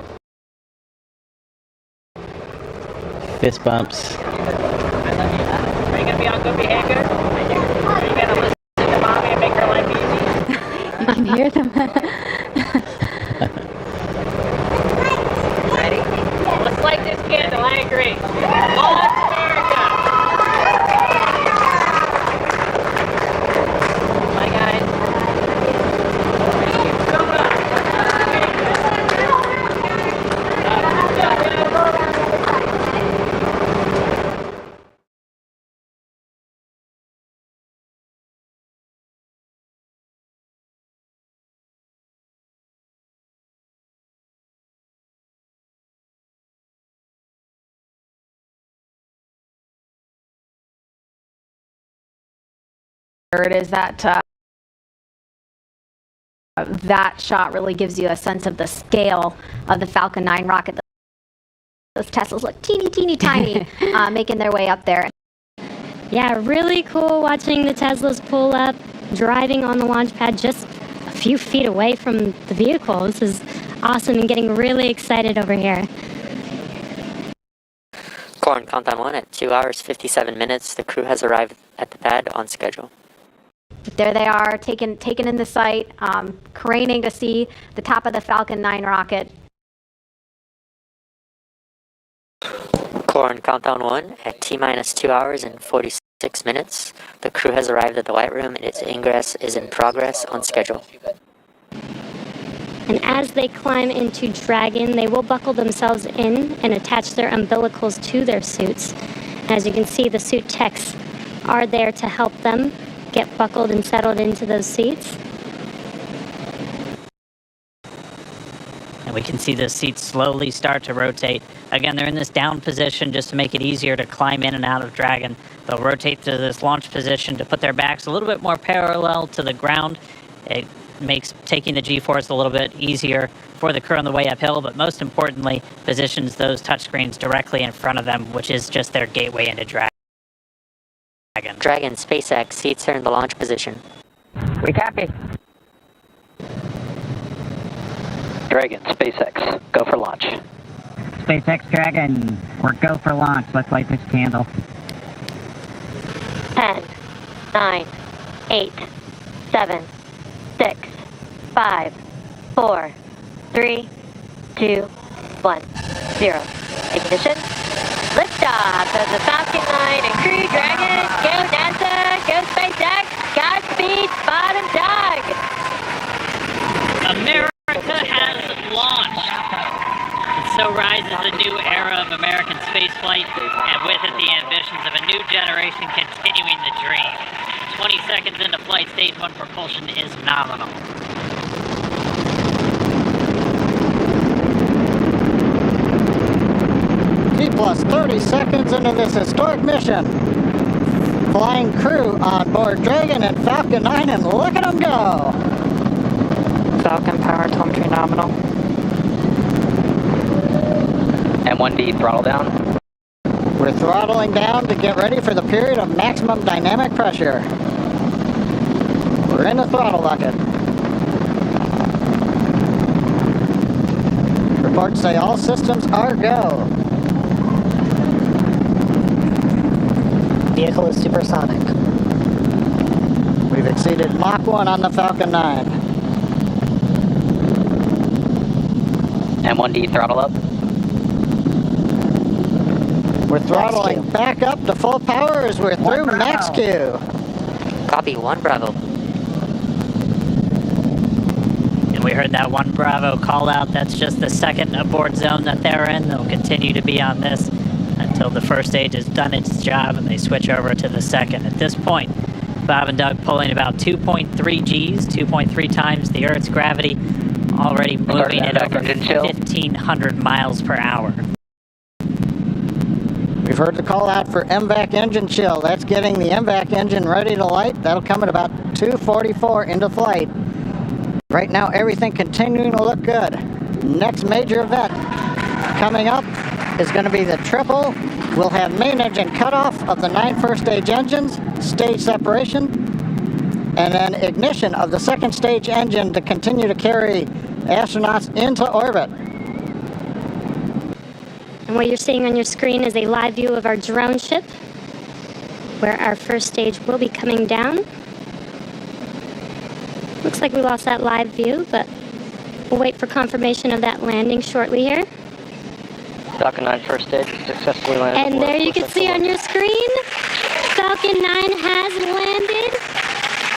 Fist bumps. Are you going to be on good behavior? Are you going to listen to mommy and make her life easy? You can hear them. Ready? Let's light this candle, I agree. Launch America! Bye, guys. It is that that shot really gives you a sense of the scale of the Falcon 9 rocket. Those Teslas look teeny, teeny, tiny, making their way up there. Yeah, really cool watching the Teslas pull up, driving on the launch pad just a few feet away from the vehicle. This is awesome and getting really excited over here. Corn, countdown 1 at 2 hours 57 minutes. The crew has arrived at the pad on schedule. There they are, taken in the sight, craning to see the top of the Falcon 9 rocket. Corn, countdown 1 at T-minus 2 hours and 46 minutes. The crew has arrived at the White Room and its ingress is in progress on schedule. And as they climb into Dragon, they will buckle themselves in and attach their umbilicals to their suits. As you can see, the suit techs are there to help them get buckled and settled into those seats. And we can see the seats slowly start to rotate. Again, they're in this down position just to make it easier to climb in and out of Dragon. They'll rotate to this launch position to put their backs a little bit more parallel to the ground. It makes taking the G-force a little bit easier for the crew on the way uphill, but most importantly, positions those touchscreens directly in front of them, which is just their gateway into Dragon. Dragon SpaceX seats are in the launch position. We copy. Dragon, SpaceX, go for launch. SpaceX Dragon, we're go for launch. Let's light this candle. 10, 9, 8, 7, 6, 5, 4, 3, 2, 1, 0. Ignition. Liftoff of the Falcon 9 and Crew Dragon. Go NASA, go SpaceX, Godspeed, Bob and Doug. America has launched. And so rises a new era of American spaceflight, and with it the ambitions of a new generation continuing the dream. 20 seconds into flight, stage 1 propulsion is nominal. T plus 30 seconds into this historic mission. Flying crew on board Dragon and Falcon 9, and look at them go! Falcon power power telemetry nominal. M1D throttle down. We're throttling down to get ready for the period of maximum dynamic pressure. We're in the throttle bucket. Reports say all systems are go. Vehicle is supersonic. We've exceeded Mach 1 on the Falcon 9. M1D throttle up. We're throttling back up to full power as we're through max Q. Copy, 1 Bravo. And we heard that 1 Bravo call out. That's just the second abort zone that they're in. They'll continue to be on this until the first stage has done its job and they switch over to the second. At this point, Bob and Doug pulling about 2.3 Gs, 2.3 times the Earth's gravity, already moving at over 1,500 miles per hour. We've heard the call out for MVAC engine chill. That's getting the MVAC engine ready to light. That'll come at about 2:44 into flight. Right now, everything continuing to look good. Next major event coming up is going to be the triple. We'll have main engine cutoff of the 9 first stage engines, stage separation, and then ignition of the second stage engine to continue to carry astronauts into orbit. And what you're seeing on your screen is a live view of our drone ship, where our first stage will be coming down. Looks like we lost that live view, but we'll wait for confirmation of that landing shortly here. Falcon 9 first stage successfully landed. And there you can see on your screen, Falcon 9 has landed.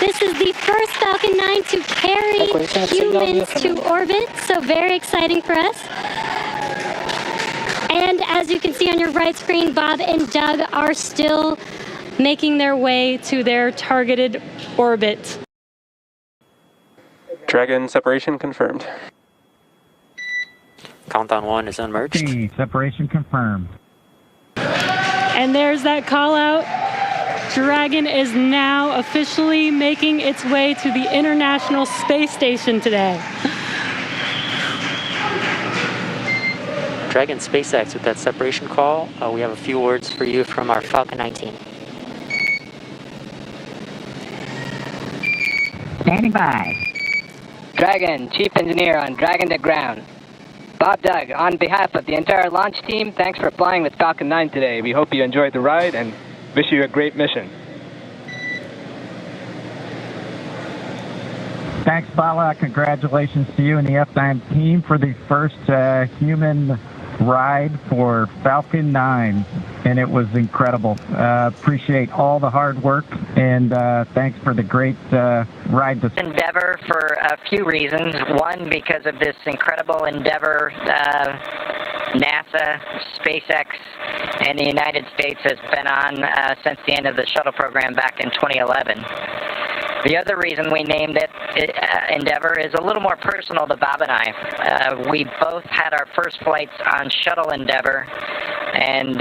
This is the first Falcon 9 to carry humans to orbit, so very exciting for us. And as you can see on your right screen, Bob and Doug are still making their way to their targeted orbit. Dragon separation confirmed. Countdown 1 is unmerged. Separation confirmed. And there's that call out. Dragon is now officially making its way to the International Space Station today. Dragon SpaceX with that separation call. We have a few words for you from our Falcon 9 team. Standing by. Dragon, Chief Engineer on Dragon to ground. Bob, Doug, on behalf of the entire launch team, thanks for flying with Falcon 9 today. We hope you enjoyed the ride and wish you a great mission. Thanks, Bala. Congratulations to you and the F9 team for the first human ride for Falcon 9, and it was incredible. Appreciate all the hard work, and thanks for the great ride. Endeavor for a few reasons. One, because of this incredible endeavor NASA, SpaceX, and the United States has been on since the end of the shuttle program back in 2011. The other reason we named it Endeavor is a little more personal to Bob and I. We both had our first flights on Shuttle Endeavor, and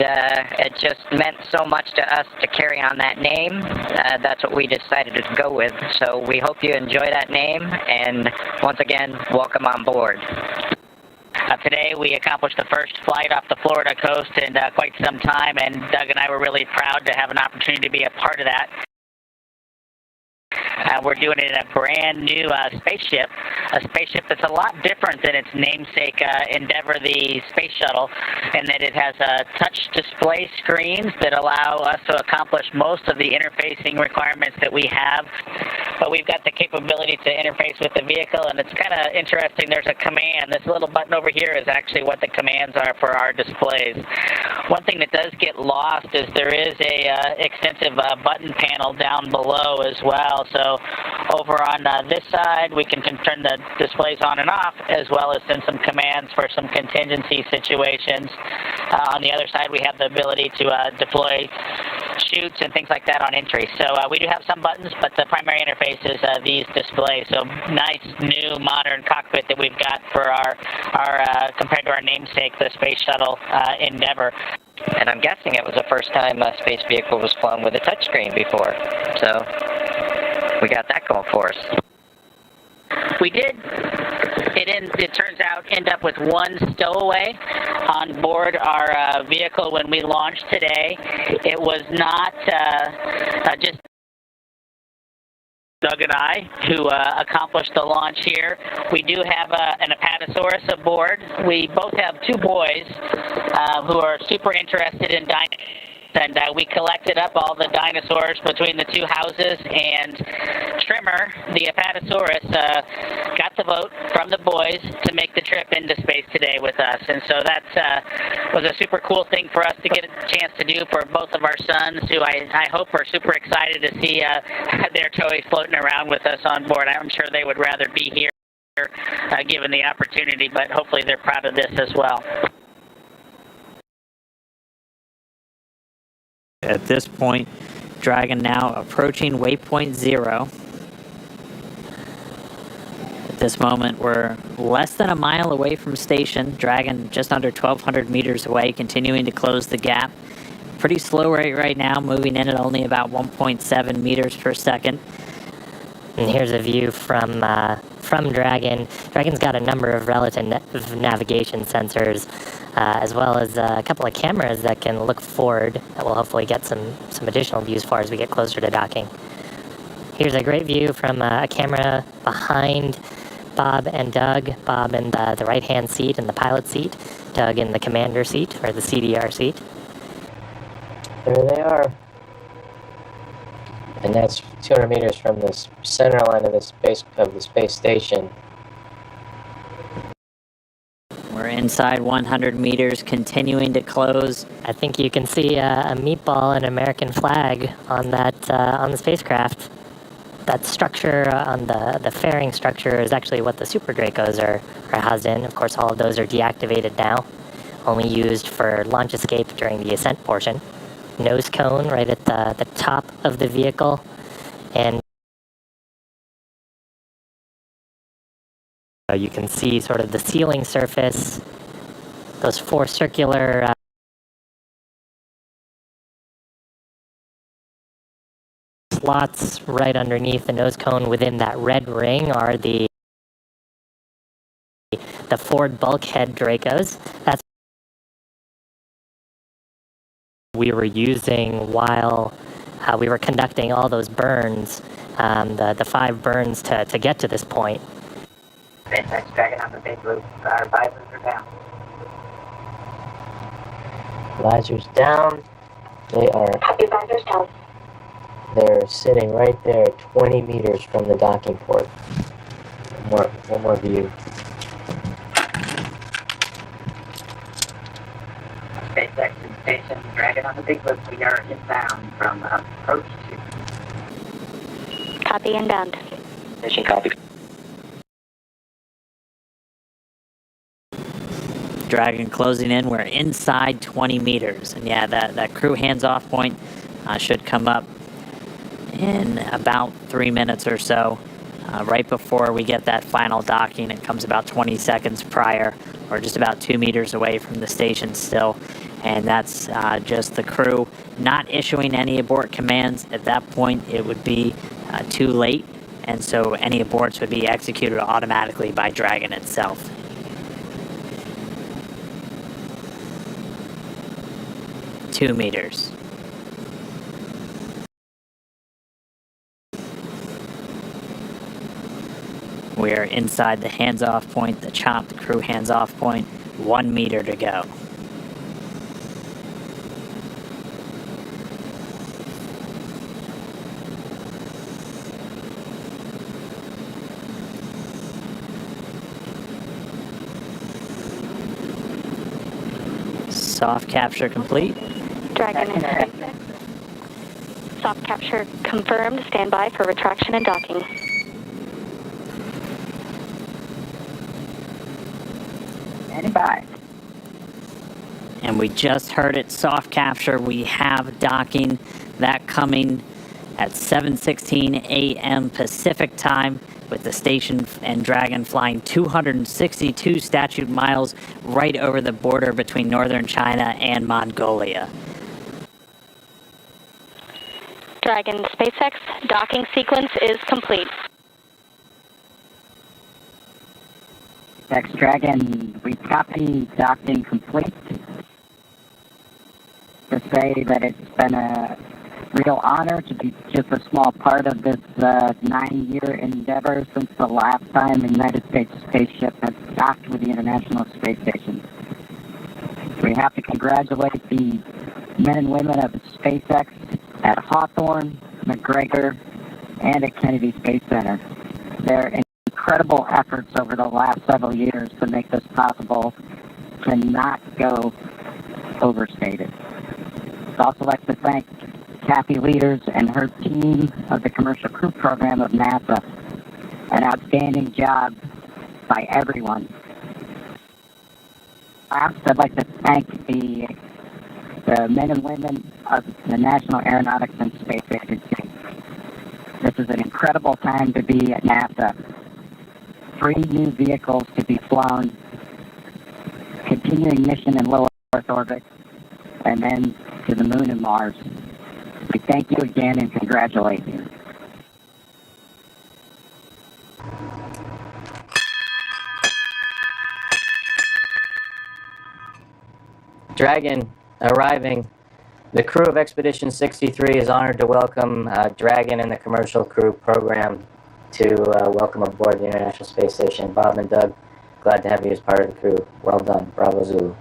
it just meant so much to us to carry on that name. That's what we decided to go with. So we hope you enjoy that name, and once again, welcome on board. Today we accomplished the first flight off the Florida coast in quite some time, and Doug and I were really proud to have an opportunity to be a part of that. We're doing it in a brand new spaceship, a spaceship that's a lot different than its namesake Endeavor, the space shuttle, in that it has touch display screens that allow us to accomplish most of the interfacing requirements that we have. But we've got the capability to interface with the vehicle, and it's kind of interesting. There's a command. This little button over here is actually what the commands are for our displays. One thing that does get lost is there is a extensive button panel down below as well. So over on this side, we can turn the displays on and off, as well as send some commands for some contingency situations. On the other side, we have the ability to deploy chutes and things like that on entry. So we do have some buttons, but the primary interface is these displays. So nice, new, modern cockpit that we've got for our compared to our namesake, the Space Shuttle Endeavor. And I'm guessing it was the first time a space vehicle was flown with a touchscreen before. So we got that going for us. We did it it turns out, end up with one stowaway on board our vehicle when we launched today. It was not just Doug and I, who accomplished the launch here. We do have an Apatosaurus aboard. We both have two boys who are super interested in dinosaurs, and we collected up all the dinosaurs between the two houses, and Trimmer, the Apatosaurus, got the vote from the boys to make the trip into space today with us. And so that was a super cool thing for us to get a chance to do for both of our sons, who I hope are super excited to see their toys floating around with us on board. I'm sure they would rather be here given the opportunity, but hopefully they're proud of this as well. At this point, Dragon now approaching waypoint 0. At this moment, we're less than a mile away from station. Dragon just under 1,200 meters away, continuing to close the gap. Pretty slow rate right now, moving in at only about 1.7 meters per second. And here's a view from Dragon. Dragon's got a number of relative navigation sensors, as well as a couple of cameras that can look forward. That will hopefully get some additional views far as we get closer to docking. Here's a great view from a camera behind Bob and Doug. Bob in the right-hand seat in the pilot seat. Doug in the commander seat, or the CDR seat. There they are. And that's 200 meters from the center line of the space station. We're inside 100 meters, continuing to close. I think you can see a meatball and American flag on that on the spacecraft. That structure on the fairing structure is actually what the Super Dracos are housed in. Of course, all of those are deactivated now, only used for launch escape during the ascent portion. Nose cone right at the top of the vehicle, and you can see sort of the ceiling surface, those four circular slots right underneath the nose cone. Within that red ring are the forward bulkhead Dracos. That's we were using while we were conducting all those burns, the 5 burns to get to this point. SpaceX Dragon on the big loop. Our visors are down. Visors down. They are. Copy, visors down. They're sitting right there, 20 meters from the docking port. One more view. SpaceX and Station Dragon on the big loop. We are inbound from approach 2. Copy, inbound. Mission copy. Dragon closing in. We're inside 20 meters. And yeah, that crew hands-off point should come up in about 3 minutes or so. Right before we get that final docking, it comes about 20 seconds prior. We're just about 2 meters away from the station still. And that's just the crew not issuing any abort commands. At that point, it would be too late. And so any aborts would be executed automatically by Dragon itself. Two meters. We are inside the hands-off point, the chop, the crew hands-off point. 1 meter to go. Soft capture complete. Dragon in space. Soft capture confirmed. Stand by for retraction and docking. Standing by. And we just heard it, soft capture. We have docking, that coming at 7:16 a.m. Pacific time, with the station and Dragon flying 262 statute miles right over the border between northern China and Mongolia. Dragon SpaceX docking sequence is complete. SpaceX Dragon, we copy docking complete. To say that it's been a real honor to be just a small part of this 9-year endeavor since the last time a United States spaceship has docked with the International Space Station. We have to congratulate the men and women of SpaceX at Hawthorne, McGregor, and at Kennedy Space Center. Their incredible efforts over the last several years to make this possible cannot go overstated. I'd also like to thank Kathy Leaders and her team of the Commercial Crew Program of NASA. An outstanding job by everyone. Last, I'd like to thank the men and women of the National Aeronautics and Space Agency. This is an incredible time to be at NASA. 3 new vehicles to be flown, continuing mission in low Earth orbit, and then to the moon and Mars. We thank you again and congratulate you. Dragon arriving. The crew of Expedition 63 is honored to welcome Dragon and the Commercial Crew Program to welcome aboard the International Space Station. Bob and Doug, glad to have you as part of the crew. Well done. Bravo Zulu.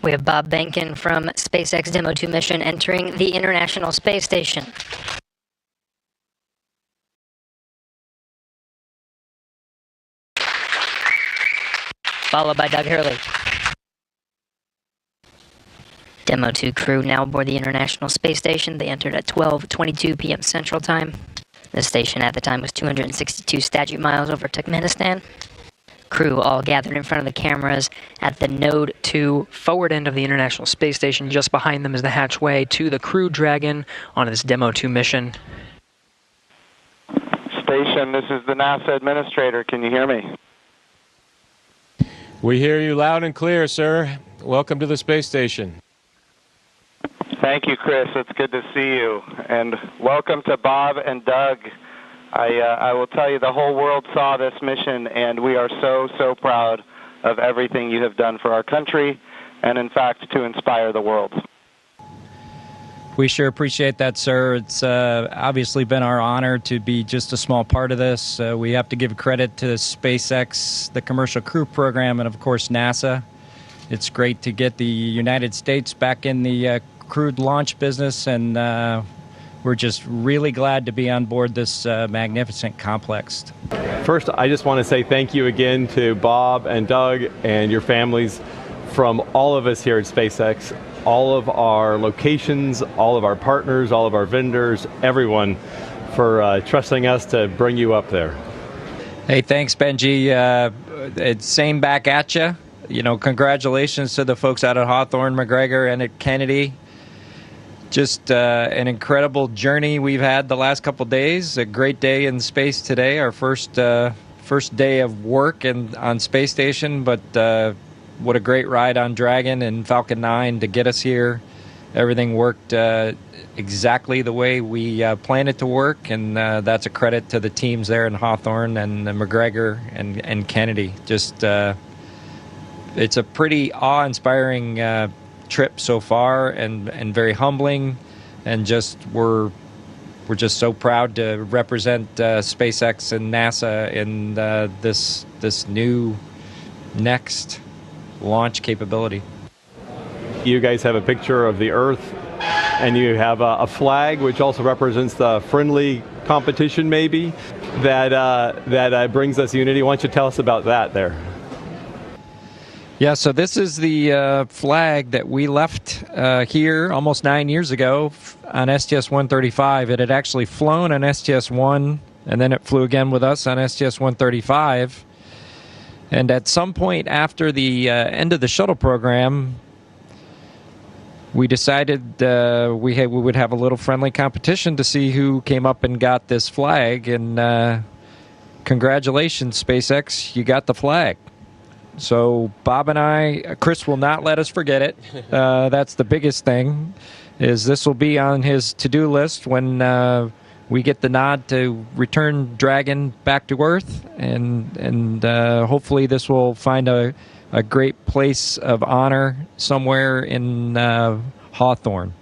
We have Bob Behnken from SpaceX Demo 2 mission entering the International Space Station. Followed by Doug Hurley. Demo 2 crew now aboard the International Space Station. They entered at 12:22 p.m. Central Time. The station at the time was 262 statute miles over Turkmenistan. Crew all gathered in front of the cameras at the Node 2 forward end of the International Space Station. Just behind them is the hatchway to the Crew Dragon on this Demo 2 mission. Station, this is the NASA administrator. Can you hear me? We hear you loud and clear, sir. Welcome to the space station. Thank you, Chris. It's good to see you. And welcome to Bob and Doug. I will tell you, the whole world saw this mission, and we are so proud of everything you have done for our country, and in fact, to inspire the world. We sure appreciate that, sir. It's obviously been our honor to be just a small part of this. We have to give credit to SpaceX, the Commercial Crew Program, and of course NASA. It's great to get the United States back in the crewed launch business, and we're just really glad to be on board this magnificent complex. First, I just want to say thank you again to Bob and Doug and your families from all of us here at SpaceX, all of our locations, all of our partners, all of our vendors, everyone for trusting us to bring you up there. Hey, thanks, Benji. It's same back at you. You know, congratulations to the folks out at Hawthorne, McGregor, and at Kennedy. Just an incredible journey we've had the last couple days. A great day in space today, our first day of work on space station, but what a great ride on Dragon and Falcon 9 to get us here. Everything worked exactly the way we planned it to work, and that's a credit to the teams there in Hawthorne and McGregor and Kennedy. Just it's a pretty awe-inspiring trip so far, and very humbling, and just we're just so proud to represent SpaceX and NASA in this new next launch capability. You guys have a picture of the Earth, and you have a flag which also represents the friendly competition maybe that brings us unity. Why don't you tell us about that there? Yeah, so this is the flag that we left here almost 9 years ago on STS-135. It had actually flown on STS-1, and then it flew again with us on STS-135. And at some point after the end of the shuttle program, we decided we would have a little friendly competition to see who came up and got this flag. And congratulations, SpaceX, you got the flag. So Bob and I, Chris will not let us forget it. That's the biggest thing, is this will be on his to-do list when we get the nod to return Dragon back to Earth, and hopefully this will find a great place of honor somewhere in Hawthorne.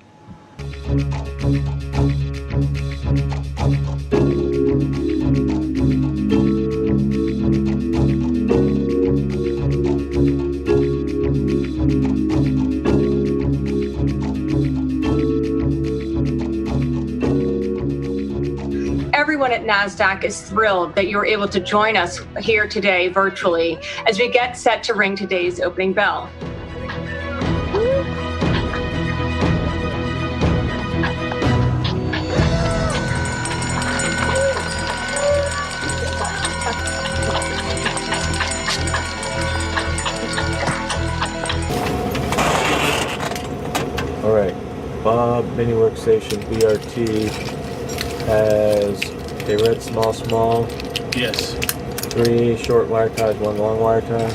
Everyone at NASDAQ is thrilled that you're able to join us here today virtually as we get set to ring today's opening bell. All right, Bob Mini Workstation BRT has a red small. Yes. 3 short wire ties, 1 long wire tie.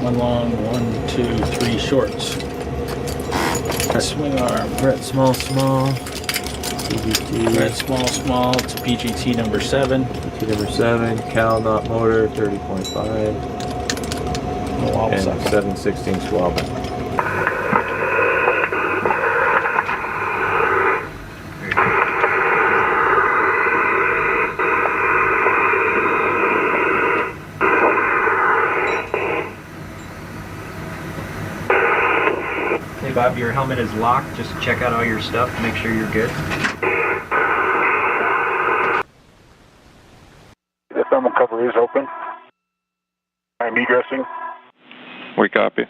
1 long, 1, 2, 3 shorts. Swing arm. Red small. PGT. Red small to PGT number 7. PGT number 7. Cal knot motor 30.5. And 7/16 swabbing. Bob, your helmet is locked. Just check out all your stuff, make sure you're good. The thermal cover is open. I'm egressing. We copy.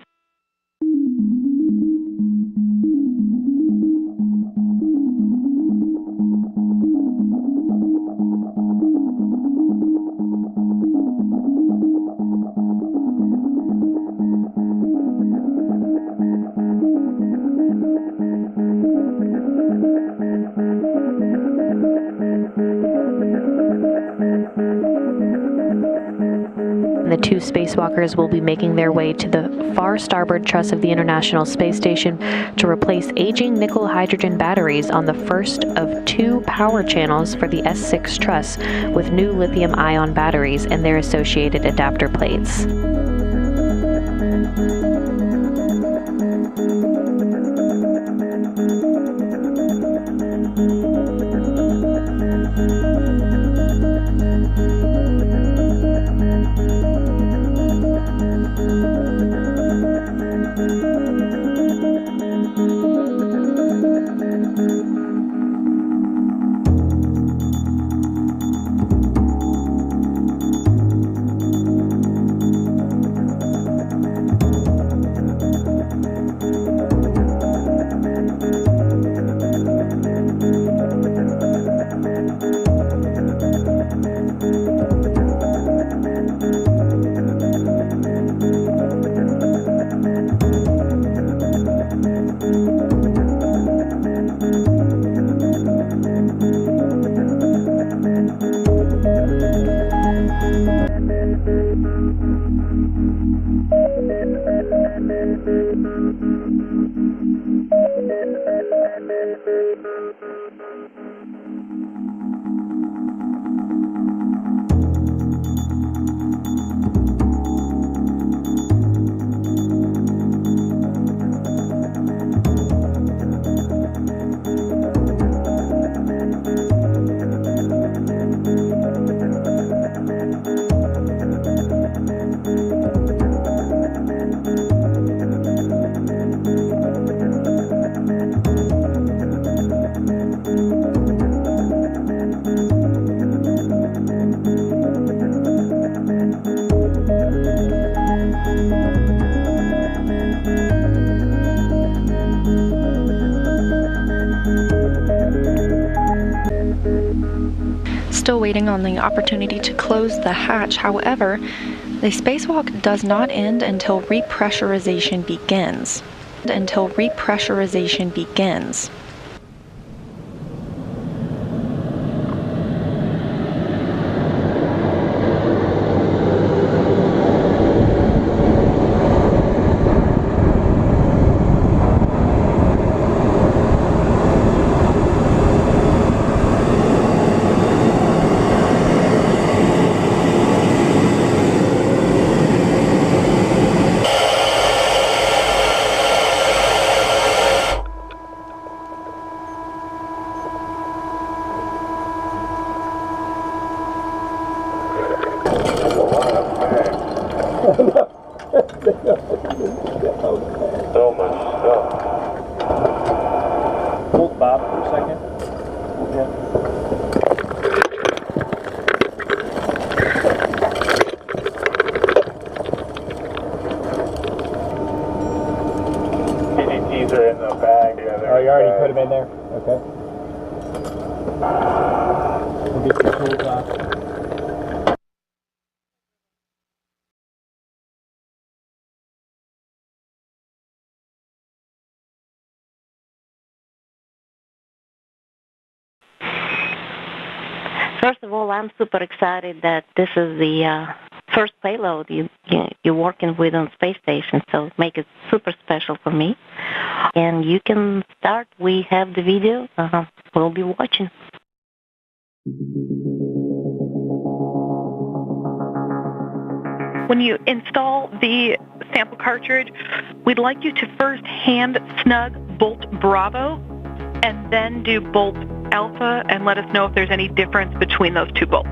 The 2 spacewalkers will be making their way to the far starboard truss of the International Space Station to replace aging nickel-hydrogen batteries on the first of 2 power channels for the S6 truss with new lithium-ion batteries and their associated adapter plates. still waiting on the opportunity to close the hatch. However, the spacewalk does not end until repressurization begins. So much stuff. Hold Bob for a second. PGTs are in the bag. Yeah, Oh, you already put them in there? Okay. We'll get your tools off. First of all, I'm super excited that this is the first payload you're working with on space station, so make it super special for me. And you can start. We have the video. We'll be watching. When you install the sample cartridge, we'd like you to first hand snug bolt Bravo and then do bolt Alpha and let us know if there's any difference between those two bolts.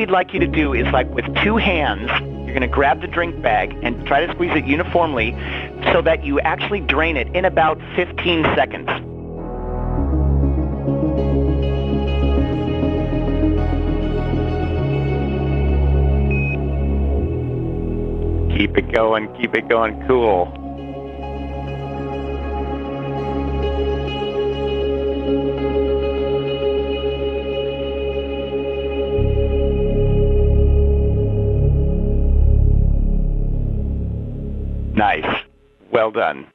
we'd like you to do is, like, with two hands, you're going to grab the drink bag and try to squeeze it uniformly so that you actually drain it in about 15 seconds. Keep it going cool. Well done.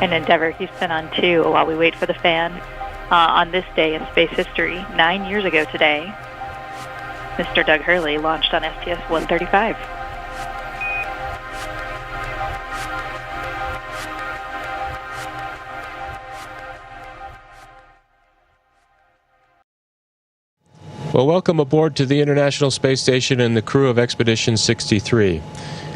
And Endeavour Houston on 2 while we wait for the fan. On this day in space history, 9 years ago today, Mr. Doug Hurley launched on STS-135. Well, welcome aboard to the International Space Station and the crew of Expedition 63.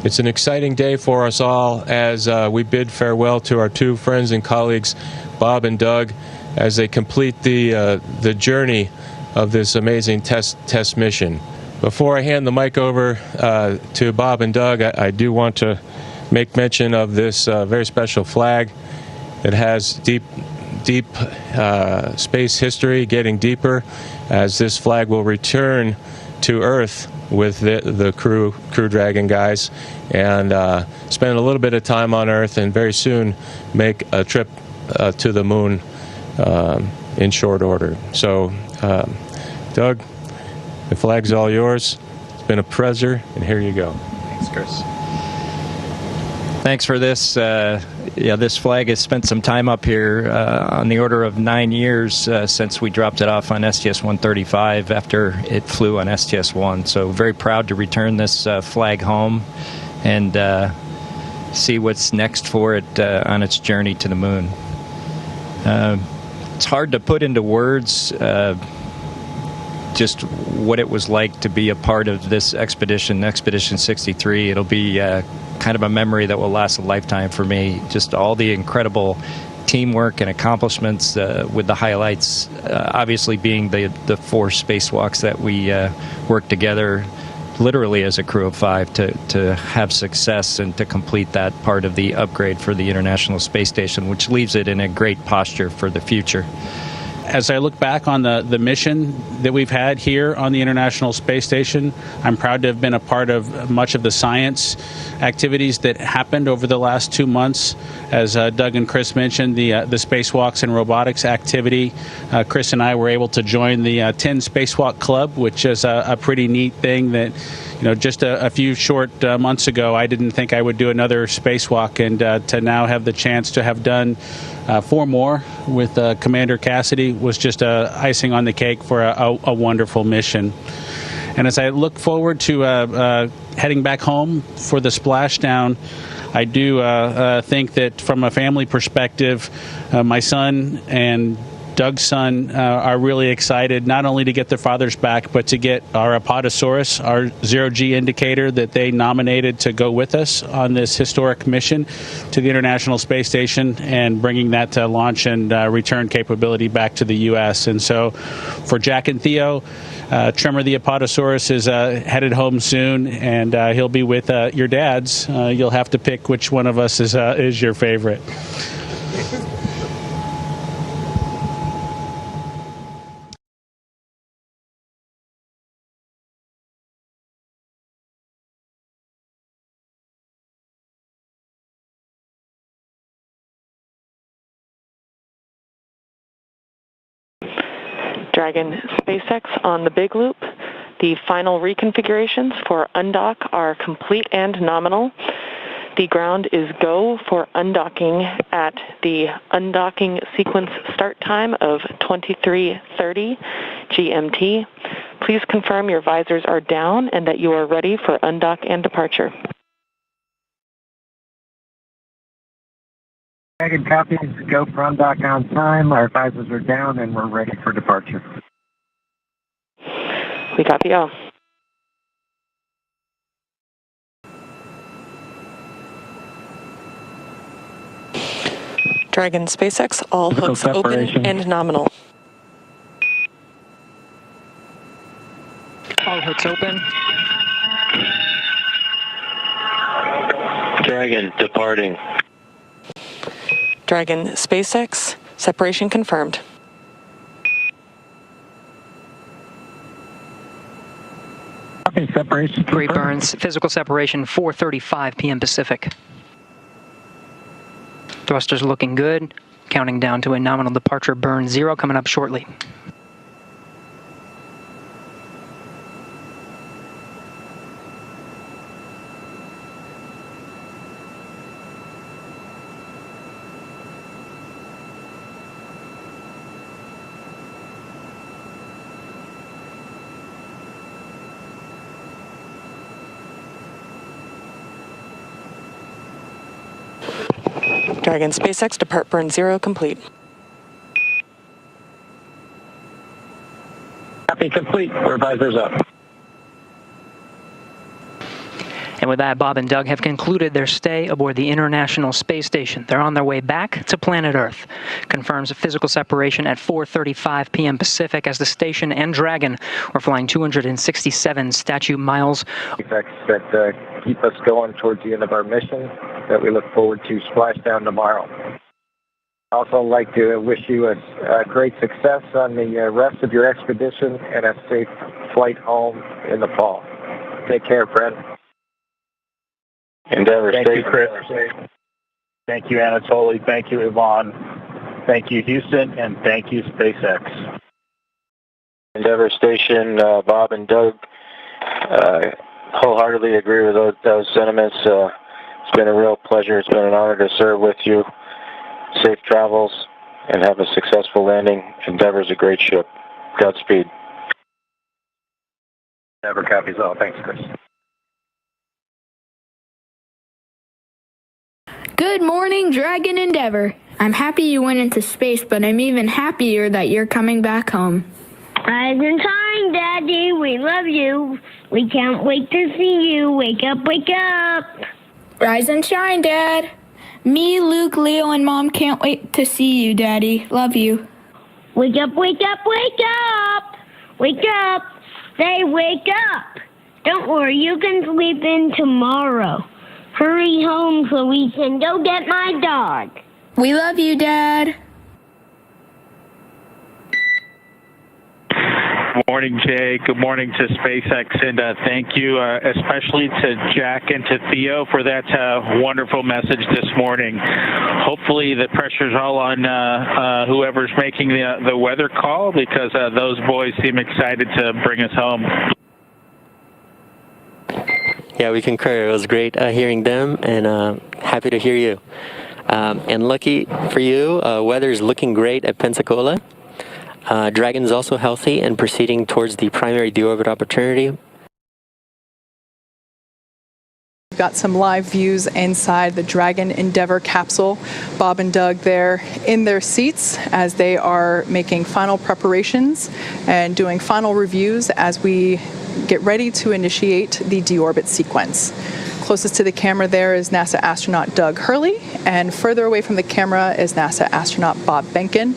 It's an exciting day for us all as we bid farewell to our two friends and colleagues, Bob and Doug, as they complete the journey of this amazing test mission. Before I hand the mic over to Bob and Doug, I do want to make mention of this very special flag. It has deep space history, getting deeper, as this flag will return to Earth with the Crew Dragon guys and spend a little bit of time on Earth and very soon make a trip to the moon in short order. So, Doug, the flag's all yours. It's been a pleasure, and here you go. Thanks, Chris. Thanks for this. This flag has spent some time up here, on the order of 9 years since we dropped it off on STS-135 after it flew on STS-1. So very proud to return this flag home and see what's next for it on its journey to the moon. It's hard to put into words just what it was like to be a part of this expedition, Expedition 63. It'll be kind of a memory that will last a lifetime for me. Just all the incredible teamwork and accomplishments, with the highlights obviously being the 4 spacewalks that we worked together literally as a crew of 5 to have success and to complete that part of the upgrade for the International Space Station, which leaves it in a great posture for the future. As I look back on the mission that we've had here on the International Space Station, I'm proud to have been a part of much of the science activities that happened over the last 2 months. As Doug and Chris mentioned, the spacewalks and robotics activity. Chris and I were able to join the 10 Spacewalk Club, which is a pretty neat thing that, just a few short months ago, I didn't think I would do another spacewalk, and to now have the chance to have done 4 more with Commander Cassidy was just icing on the cake for a wonderful mission. And as I look forward to heading back home for the splashdown, I do think that from a family perspective, my son and Doug's son are really excited not only to get their fathers back, but to get our Apatosaurus, our zero-G indicator that they nominated to go with us on this historic mission to the International Space Station, and bringing that to launch and return capability back to the U.S. And so for Jack and Theo, Tremor the Apatosaurus is headed home soon, and he'll be with your dads. You'll have to pick which one of us is your favorite. Dragon SpaceX on the big loop. The final reconfigurations for undock are complete and nominal. The ground is go for undocking at the undocking sequence start time of 23:30 GMT. Please confirm your visors are down and that you are ready for undock and departure. Dragon copies, go for undock on time. Our visors are down and we're ready for departure. We copy all. Dragon SpaceX, all hooks open and nominal. All hooks open. Dragon departing. Dragon SpaceX, separation confirmed. Separation. Great burns. Physical separation 4:35 p.m. Pacific. Thrusters looking good. Counting down to a nominal departure burn 0 coming up shortly. Dragon SpaceX, depart burn 0 complete. Copy complete. Visors up. And with that, Bob and Doug have concluded their stay aboard the International Space Station. They're on their way back to planet Earth. Confirms a physical separation at 4:35 p.m. Pacific as the station and Dragon were flying 267 statute miles. Effects that keep us going towards the end of our mission that we look forward to splashdown tomorrow. I'd also like to wish you a great success on the rest of your expedition and a safe flight home in the fall. Take care, friend. Endeavor Thank you, Station. Chris. Thank you, Anatoly. Thank you, Yvonne. Thank you, Houston, and thank you, SpaceX. Endeavor Station, Bob and Doug, wholeheartedly agree with those sentiments. It's been a real pleasure. It's been an honor to serve with you. Safe travels and have a successful landing. Endeavor's a great ship. Godspeed. Endeavor copies all. Thanks, Chris. Good morning, Dragon Endeavor. I'm happy you went into space, but I'm even happier that you're coming back home. Rise and shine, Daddy. We love you. We can't wait to see you. Wake up, wake up. Rise and shine, Dad. Me, Luke, Leo, and Mom can't wait to see you, Daddy. Love you. Wake up, wake up, wake up. Wake up. Say wake up. Don't worry, you can sleep in tomorrow. Hurry home so we can go get my dog. We love you, Dad. Good morning, Jay. Good morning to SpaceX, and thank you especially to Jack and to Theo for that wonderful message this morning. Hopefully the pressure's all on whoever's making the weather call, because those boys seem excited to bring us home. Yeah, we concur. It was great hearing them, and happy to hear you. And lucky for you, weather's looking great at Pensacola. Dragon's also healthy and proceeding towards the primary deorbit opportunity. We've got some live views inside the Dragon Endeavor capsule. Bob and Doug there in their seats as they are making final preparations and doing final reviews as we get ready to initiate the deorbit sequence. Closest to the camera there is NASA astronaut Doug Hurley, and further away from the camera is NASA astronaut Bob Behnken.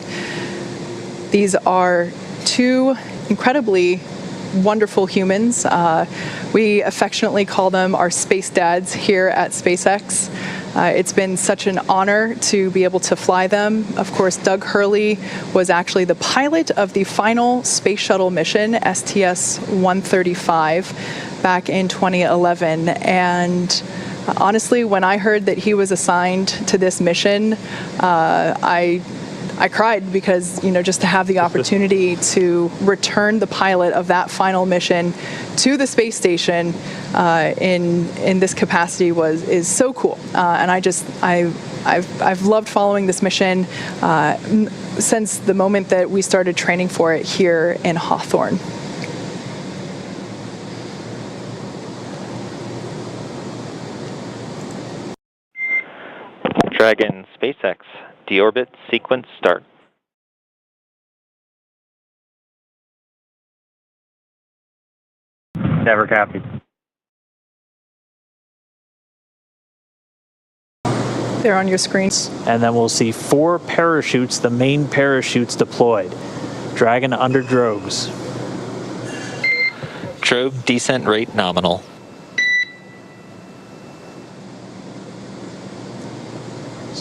These are two incredibly wonderful humans. We affectionately call them our space dads here at SpaceX. It's been such an honor to be able to fly them. Of course, Doug Hurley was actually the pilot of the final space shuttle mission, STS-135, back in 2011. And honestly, when I heard that he was assigned to this mission, I cried because, just to have the opportunity to return the pilot of that final mission to the space station in this capacity is so cool. And I've loved following this mission since the moment that we started training for it here in Hawthorne. Dragon SpaceX, deorbit sequence start. Never copied. They're on your screens. And then we'll see 4 parachutes, the main parachutes deployed. Dragon under drogues. Drogue descent rate nominal.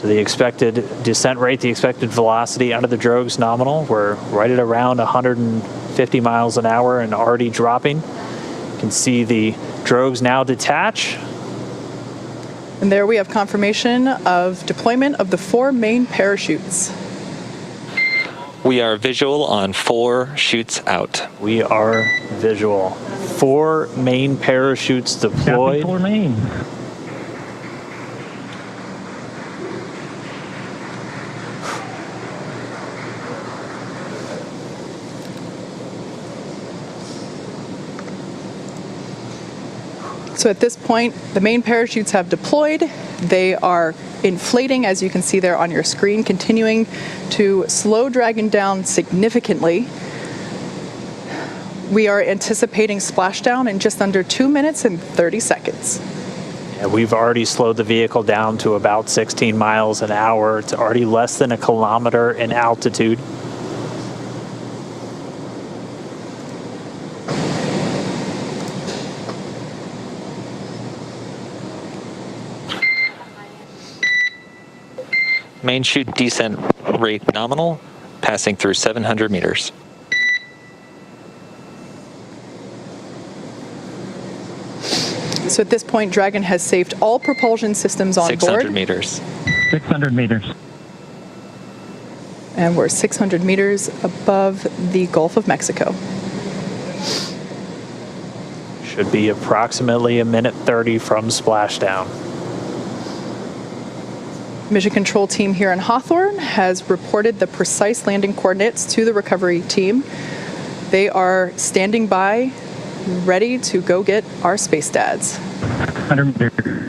So the expected descent rate, the expected velocity out of the drogue's nominal. We're right at around 150 miles an hour and already dropping. You can see the drogues now detach. And there we have confirmation of deployment of the 4 main parachutes. We are visual on 4 chutes out. We are visual. 4 main parachutes deployed. 4 main. So at this point, the main parachutes have deployed. They are inflating, as you can see there on your screen, continuing to slow Dragon down significantly. We are anticipating splashdown in just under 2 minutes and 30 seconds. Yeah, we've already slowed the vehicle down to about 16 miles an hour. It's already less than 1 kilometer in altitude. Main chute descent rate nominal, passing through 700 meters. So at this point, Dragon has saved all propulsion systems on 600 board. meters. 600 meters. And we're 600 meters above the Gulf of Mexico. Should be approximately 1:30 from splashdown. Mission control team here in Hawthorne has reported the precise landing coordinates to the recovery team. They are standing by, ready to go get our space dads. 100 meters.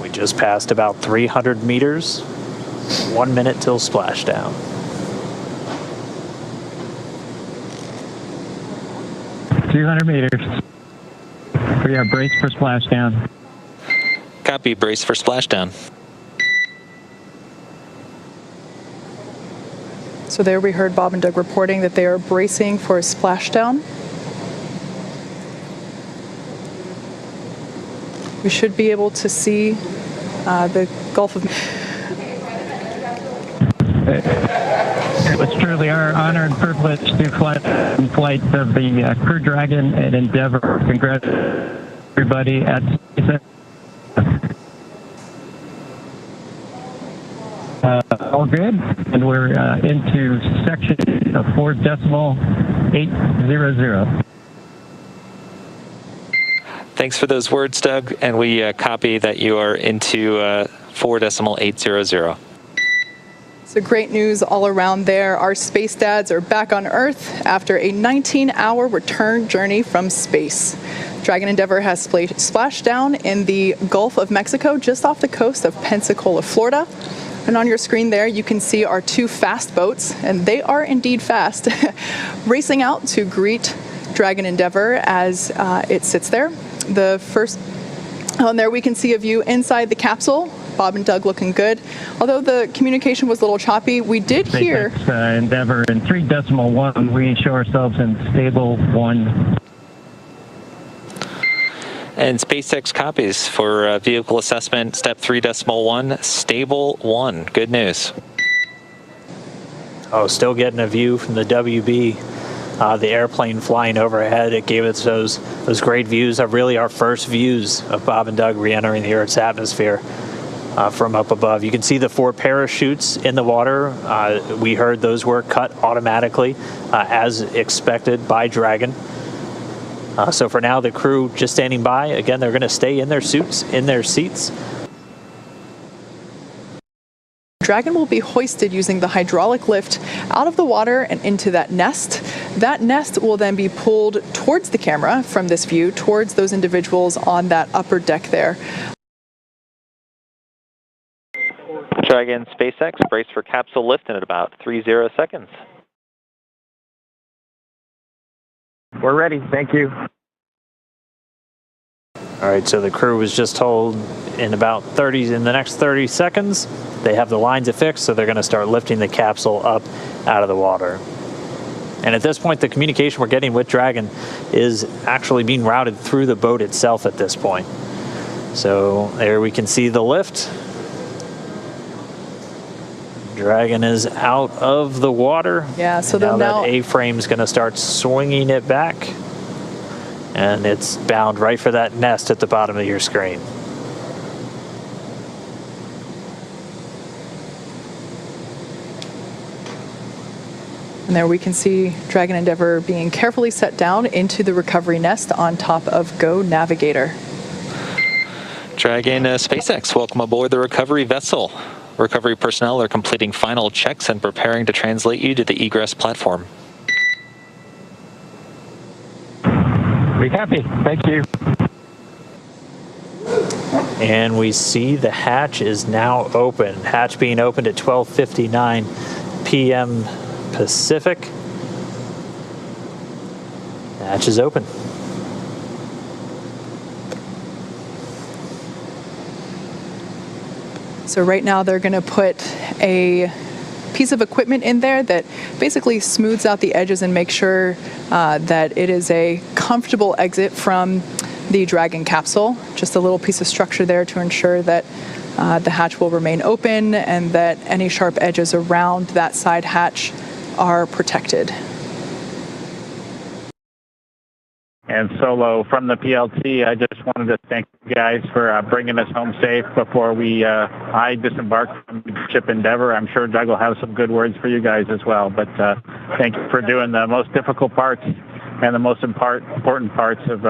We just passed about 300 meters. 1 minute till splashdown. 200 meters. We are braced for splashdown. Copy, brace for splashdown. So there we heard Bob and Doug reporting that they are bracing for a splashdown. We should be able to see the Gulf of It was truly our honor and privilege to fly in flight of the Crew Dragon and Endeavour. Congratulations, everybody at SpaceX. All good, and we're into section of 4.800. Thanks for those words, Doug, and we copy that you are into 4.800. So great news all around there. Our space dads are back on Earth after a 19-hour return journey from space. Dragon Endeavour has splashed down in the Gulf of Mexico, just off the coast of Pensacola, Florida. And on your screen there, you can see our 2 fast boats, and they are indeed fast, racing out to greet Dragon Endeavour as it sits there. The first, on there we can see a view inside the capsule. Bob and Doug looking good. Although the communication was a little choppy, we did hear... Endeavour in 3.1, we show ourselves in stable 1. And SpaceX copies for vehicle assessment, step 3.1, stable 1. Good news. Oh, still getting a view from the WB. The airplane flying overhead, it gave us those great views of really our first views of Bob and Doug re-entering the Earth's atmosphere from up above. You can see the 4 parachutes in the water. We heard those were cut automatically as expected by Dragon. So for now, the crew just standing by. Again, they're going to stay in their suits, in their seats. Dragon will be hoisted using the hydraulic lift out of the water and into that nest. That nest will then be pulled towards the camera from this view, towards those individuals on that upper deck there. Dragon SpaceX, brace for capsule lift in about 30 seconds. We're ready. Thank you. All right, so the crew was just told in the next 30 seconds, they have the lines affixed, so they're going to start lifting the capsule up out of the water. And at this point, the communication we're getting with Dragon is actually being routed through the boat itself at this point. So there we can see the lift. Dragon is out of the water. Yeah, so now now that A-frame's going to start swinging it back. And it's bound right for that nest at the bottom of your screen. And there we can see Dragon Endeavour being carefully set down into the recovery nest on top of Go Navigator. Dragon SpaceX, welcome aboard the recovery vessel. Recovery personnel are completing final checks and preparing to translate you to the egress platform. We happy. Thank you. And we see the hatch is now open. Hatch being opened at 12:59 p.m. Pacific. Hatch is open. So right now they're going to put a piece of equipment in there that basically smooths out the edges and makes sure that it is a comfortable exit from the Dragon capsule. Just a little piece of structure there to ensure that the hatch will remain open and that any sharp edges around that side hatch are protected. And Solo from the PLT, I just wanted to thank you guys for bringing us home safe before I disembarked from the ship Endeavour. I'm sure Doug will have some good words for you guys as well. But thank you for doing the most difficult parts and the most important parts of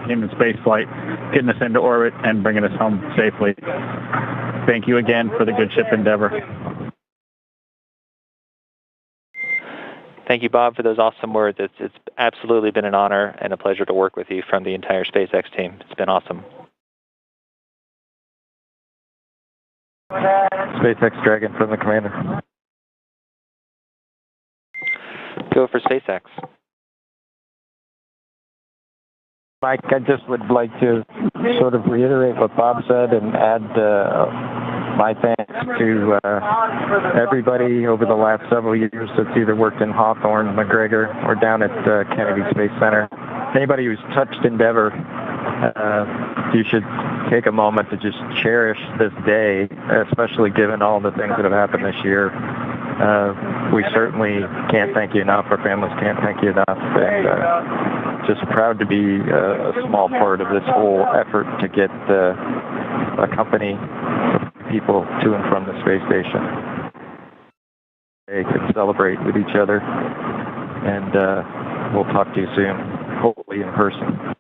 human space flight, getting us into orbit and bringing us home safely. Thank you again for the good ship Endeavour. Thank you, Bob, for those awesome words. It's absolutely been an honor and a pleasure to work with you from the entire SpaceX team. It's been awesome. SpaceX Dragon from the commander. Go for SpaceX. Mike, I just would like to sort of reiterate what Bob said and add my thanks to everybody over the last several years that's either worked in Hawthorne, McGregor, or down at Kennedy Space Center. Anybody who's touched Endeavour, you should take a moment to just cherish this day, especially given all the things that have happened this year. We certainly can't thank you enough. Our families can't thank you enough. And just proud to be a small part of this whole effort to get a company people to and from the space station. They can celebrate with each other, and we'll talk to you soon, hopefully in person.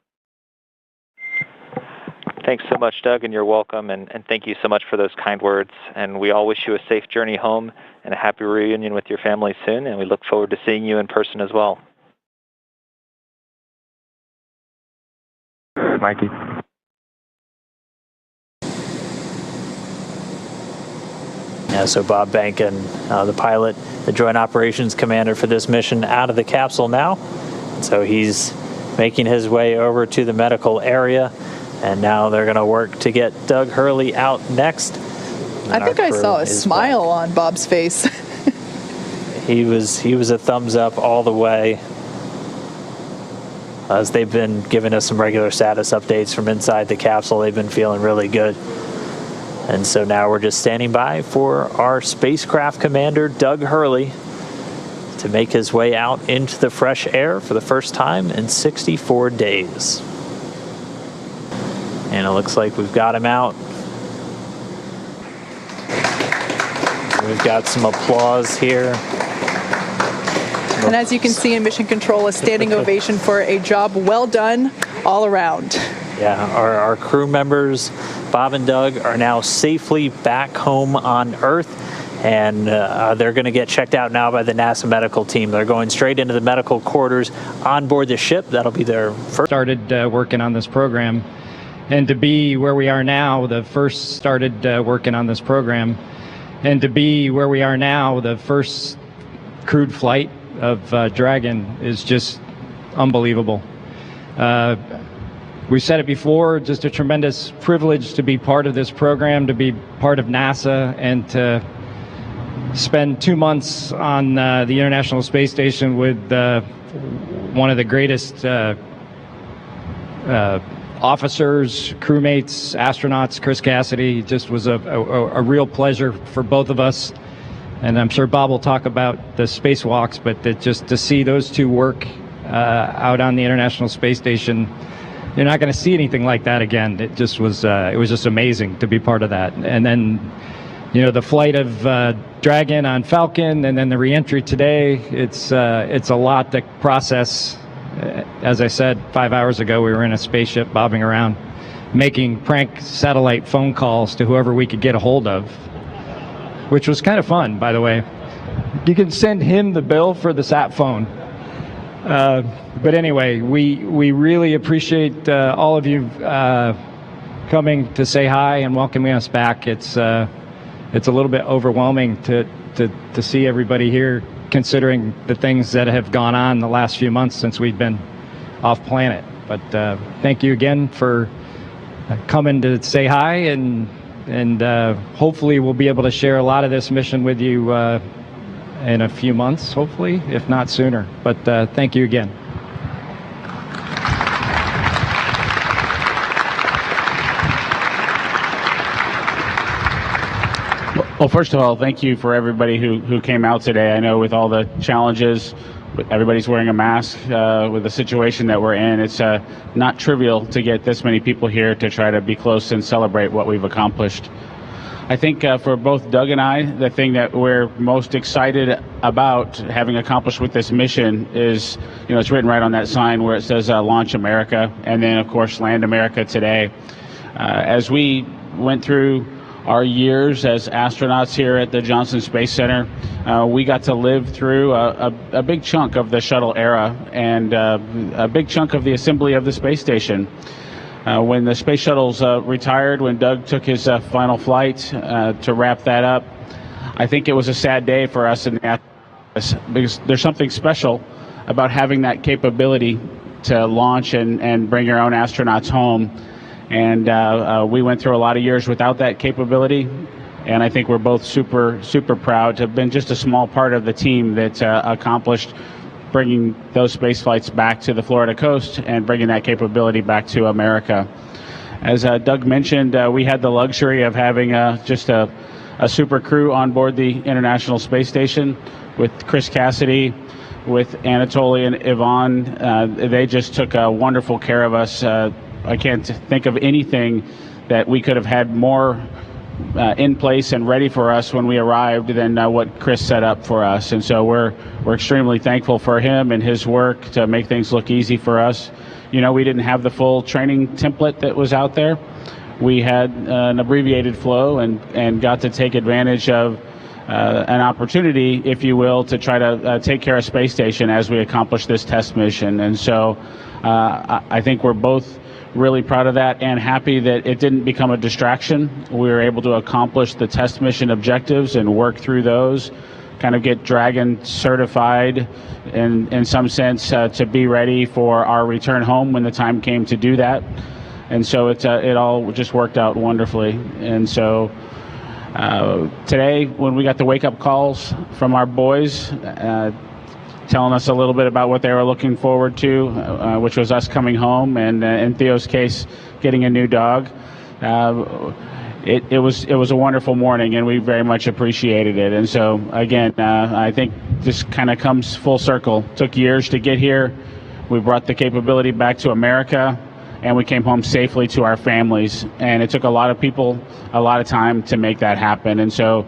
Thanks so much, Doug, and you're welcome, and thank you so much for those kind words. And we all wish you a safe journey home and a happy reunion with your family soon, and we look forward to seeing you in person as well. Mikey. Yeah, so Bob Bankin, the pilot, the Joint Operations Commander for this mission, out of the capsule now. So he's making his way over to the medical area, and now they're going to work to get Doug Hurley out next. I think I saw a smile on Bob's face. He was a thumbs up all the way. As they've been giving us some regular status updates from inside the capsule, they've been feeling really good. And so now we're just standing by for our spacecraft commander, Doug Hurley, to make his way out into the fresh air for the first time in 64 days. And it looks like we've got him out. We've got some applause here. And as you can see in Mission Control, a standing ovation for a job well done all around. Yeah, our crew members, Bob and Doug, are now safely back home on Earth, and they're going to get checked out now by the NASA medical team. They're going straight into the medical quarters on board the ship. That'll be their first. Started working on this program, and to be where we are now, the first started working on this program, and to be where we are now, the first crewed flight of Dragon is just unbelievable. we've said it before, just a tremendous privilege to be part of this program, to be part of NASA, and to spend 2 months on the International Space Station with one of the greatest officers, crewmates, astronauts, Chris Cassidy. Just was a real pleasure for both of us. And I'm sure Bob will talk about the spacewalks, but just to see those two work out on the International Space Station, you're not going to see anything like that again. It just was just amazing to be part of that. And then, you know, the flight of Dragon on Falcon, and then the reentry today. It's a lot to process. As I said 5 hours ago, we were in a spaceship bobbing around, making prank satellite phone calls to whoever we could get a hold of, which was kind of fun, by the way. You can send him the bill for the sat phone. But anyway, we really appreciate all of you coming to say hi and welcoming us back. It's a little bit overwhelming to see everybody here, considering the things that have gone on the last few months since we've been off planet. But thank you again for coming to say hi, and hopefully we'll be able to share a lot of this mission with you in a few months, hopefully, if not sooner. But thank you again. Well, first of all, thank you for everybody who came out today. I know with all the challenges, everybody's wearing a mask with the situation that we're in. It's not trivial to get this many people here to try to be close and celebrate what we've accomplished. I think for both Doug and I, the thing that we're most excited about having accomplished with this mission is, you know, it's written right on that sign where it says Launch America, and then, of course, Land America today. As we went through our years as astronauts here at the Johnson Space Center, we got to live through a big chunk of the shuttle era and a big chunk of the assembly of the space station. When the space shuttles retired, when Doug took his final flight to wrap that up, I think it was a sad day for us in the because there's something special about having that capability to launch and bring your own astronauts home. And we went through a lot of years without that capability, and I think we're both super proud to have been just a small part of the team that accomplished bringing those space flights back to the Florida coast and bringing that capability back to America. As Doug mentioned, we had the luxury of having just a super crew on board the International Space Station with Chris Cassidy, with Anatoly and Yvonne. They just took wonderful care of us. I can't think of anything that we could have had more in place and ready for us when we arrived than what Chris set up for us. And so we're extremely thankful for him and his work to make things look easy for us. You know, we didn't have the full training template that was out there. We had an abbreviated flow and got to take advantage of an opportunity, if you will, to try to take care of space station as we accomplish this test mission. And so I think we're both really proud of that and happy that it didn't become a distraction. We were able to accomplish the test mission objectives and work through those, kind of get Dragon certified in some sense to be ready for our return home when the time came to do that. And so it all just worked out wonderfully. And so today, when we got the wake-up calls from our boys, telling us a little bit about what they were looking forward to, which was us coming home, and in Theo's case, getting a new dog. It was a wonderful morning, and we very much appreciated it. And so, again, I think this kind of comes full circle. Took years to get here. We brought the capability back to America, and we came home safely to our families. And it took a lot of people a lot of time to make that happen. And so,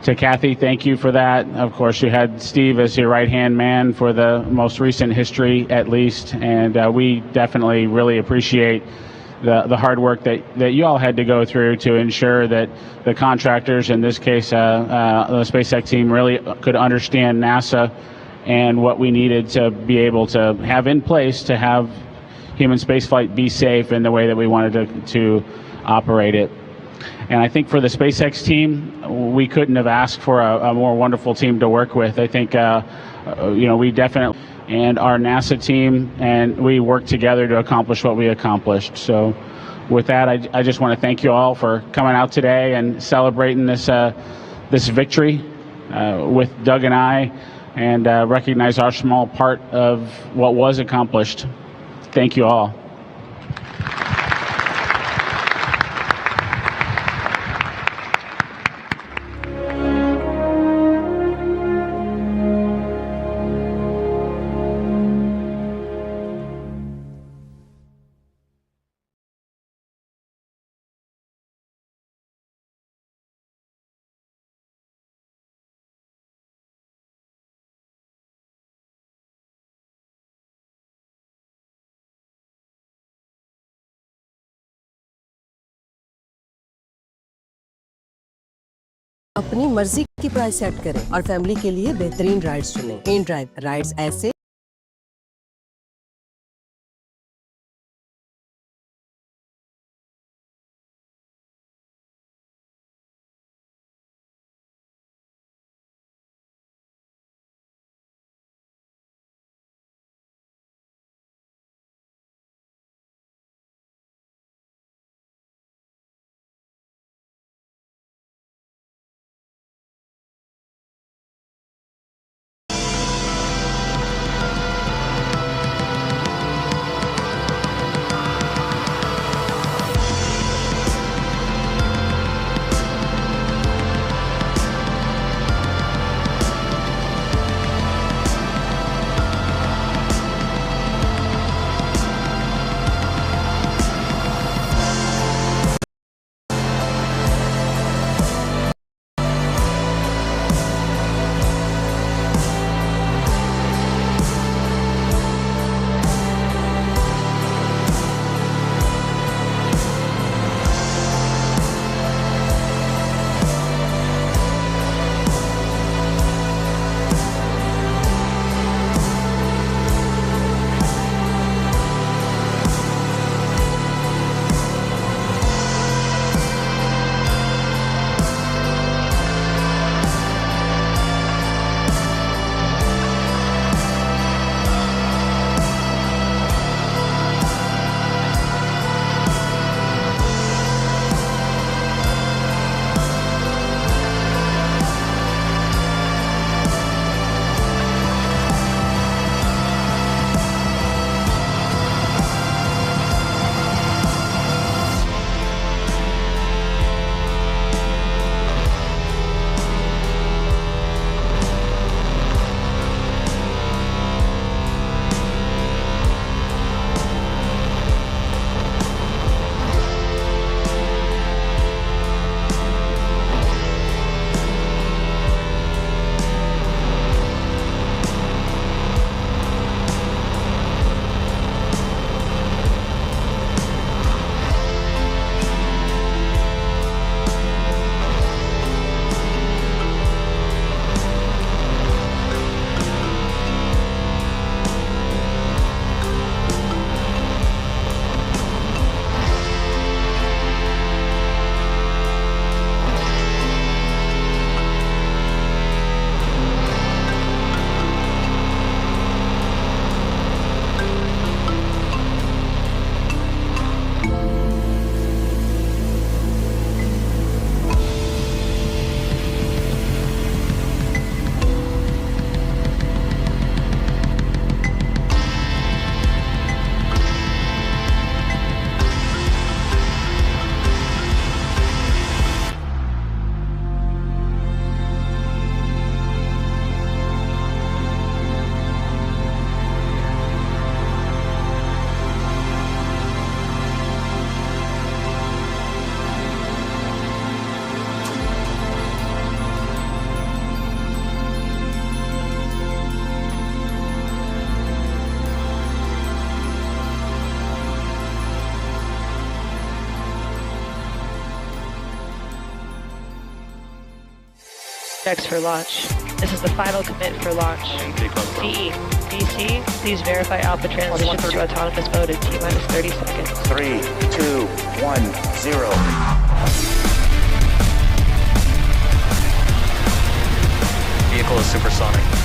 to Kathy, thank you for that. Of course, you had Steve as your right-hand man for the most recent history, at least, and we definitely really appreciate the hard work that you all had to go through to ensure that the contractors, in this case, the SpaceX team, really could understand NASA and what we needed to be able to have in place to have human spaceflight be safe in the way that we wanted to operate it. And I think for the SpaceX team, we couldn't have asked for a more wonderful team to work with. I think, you know, we definitely and our NASA team, and we worked together to accomplish what we accomplished. So with that, I just want to thank you all for coming out today and celebrating this victory with Doug and I, and recognize our small part of what was accomplished. Thank you all. अपनी मर्जी की price set करें और family के लिए बेहतरीन rides चुनें। In drive rides ऐसे Checks for launch. This is the final commit for launch. DE, DC, please verify Alpha transition to autonomous mode in T-minus 30 seconds. 3, 2, 1, 0. Vehicle is supersonic.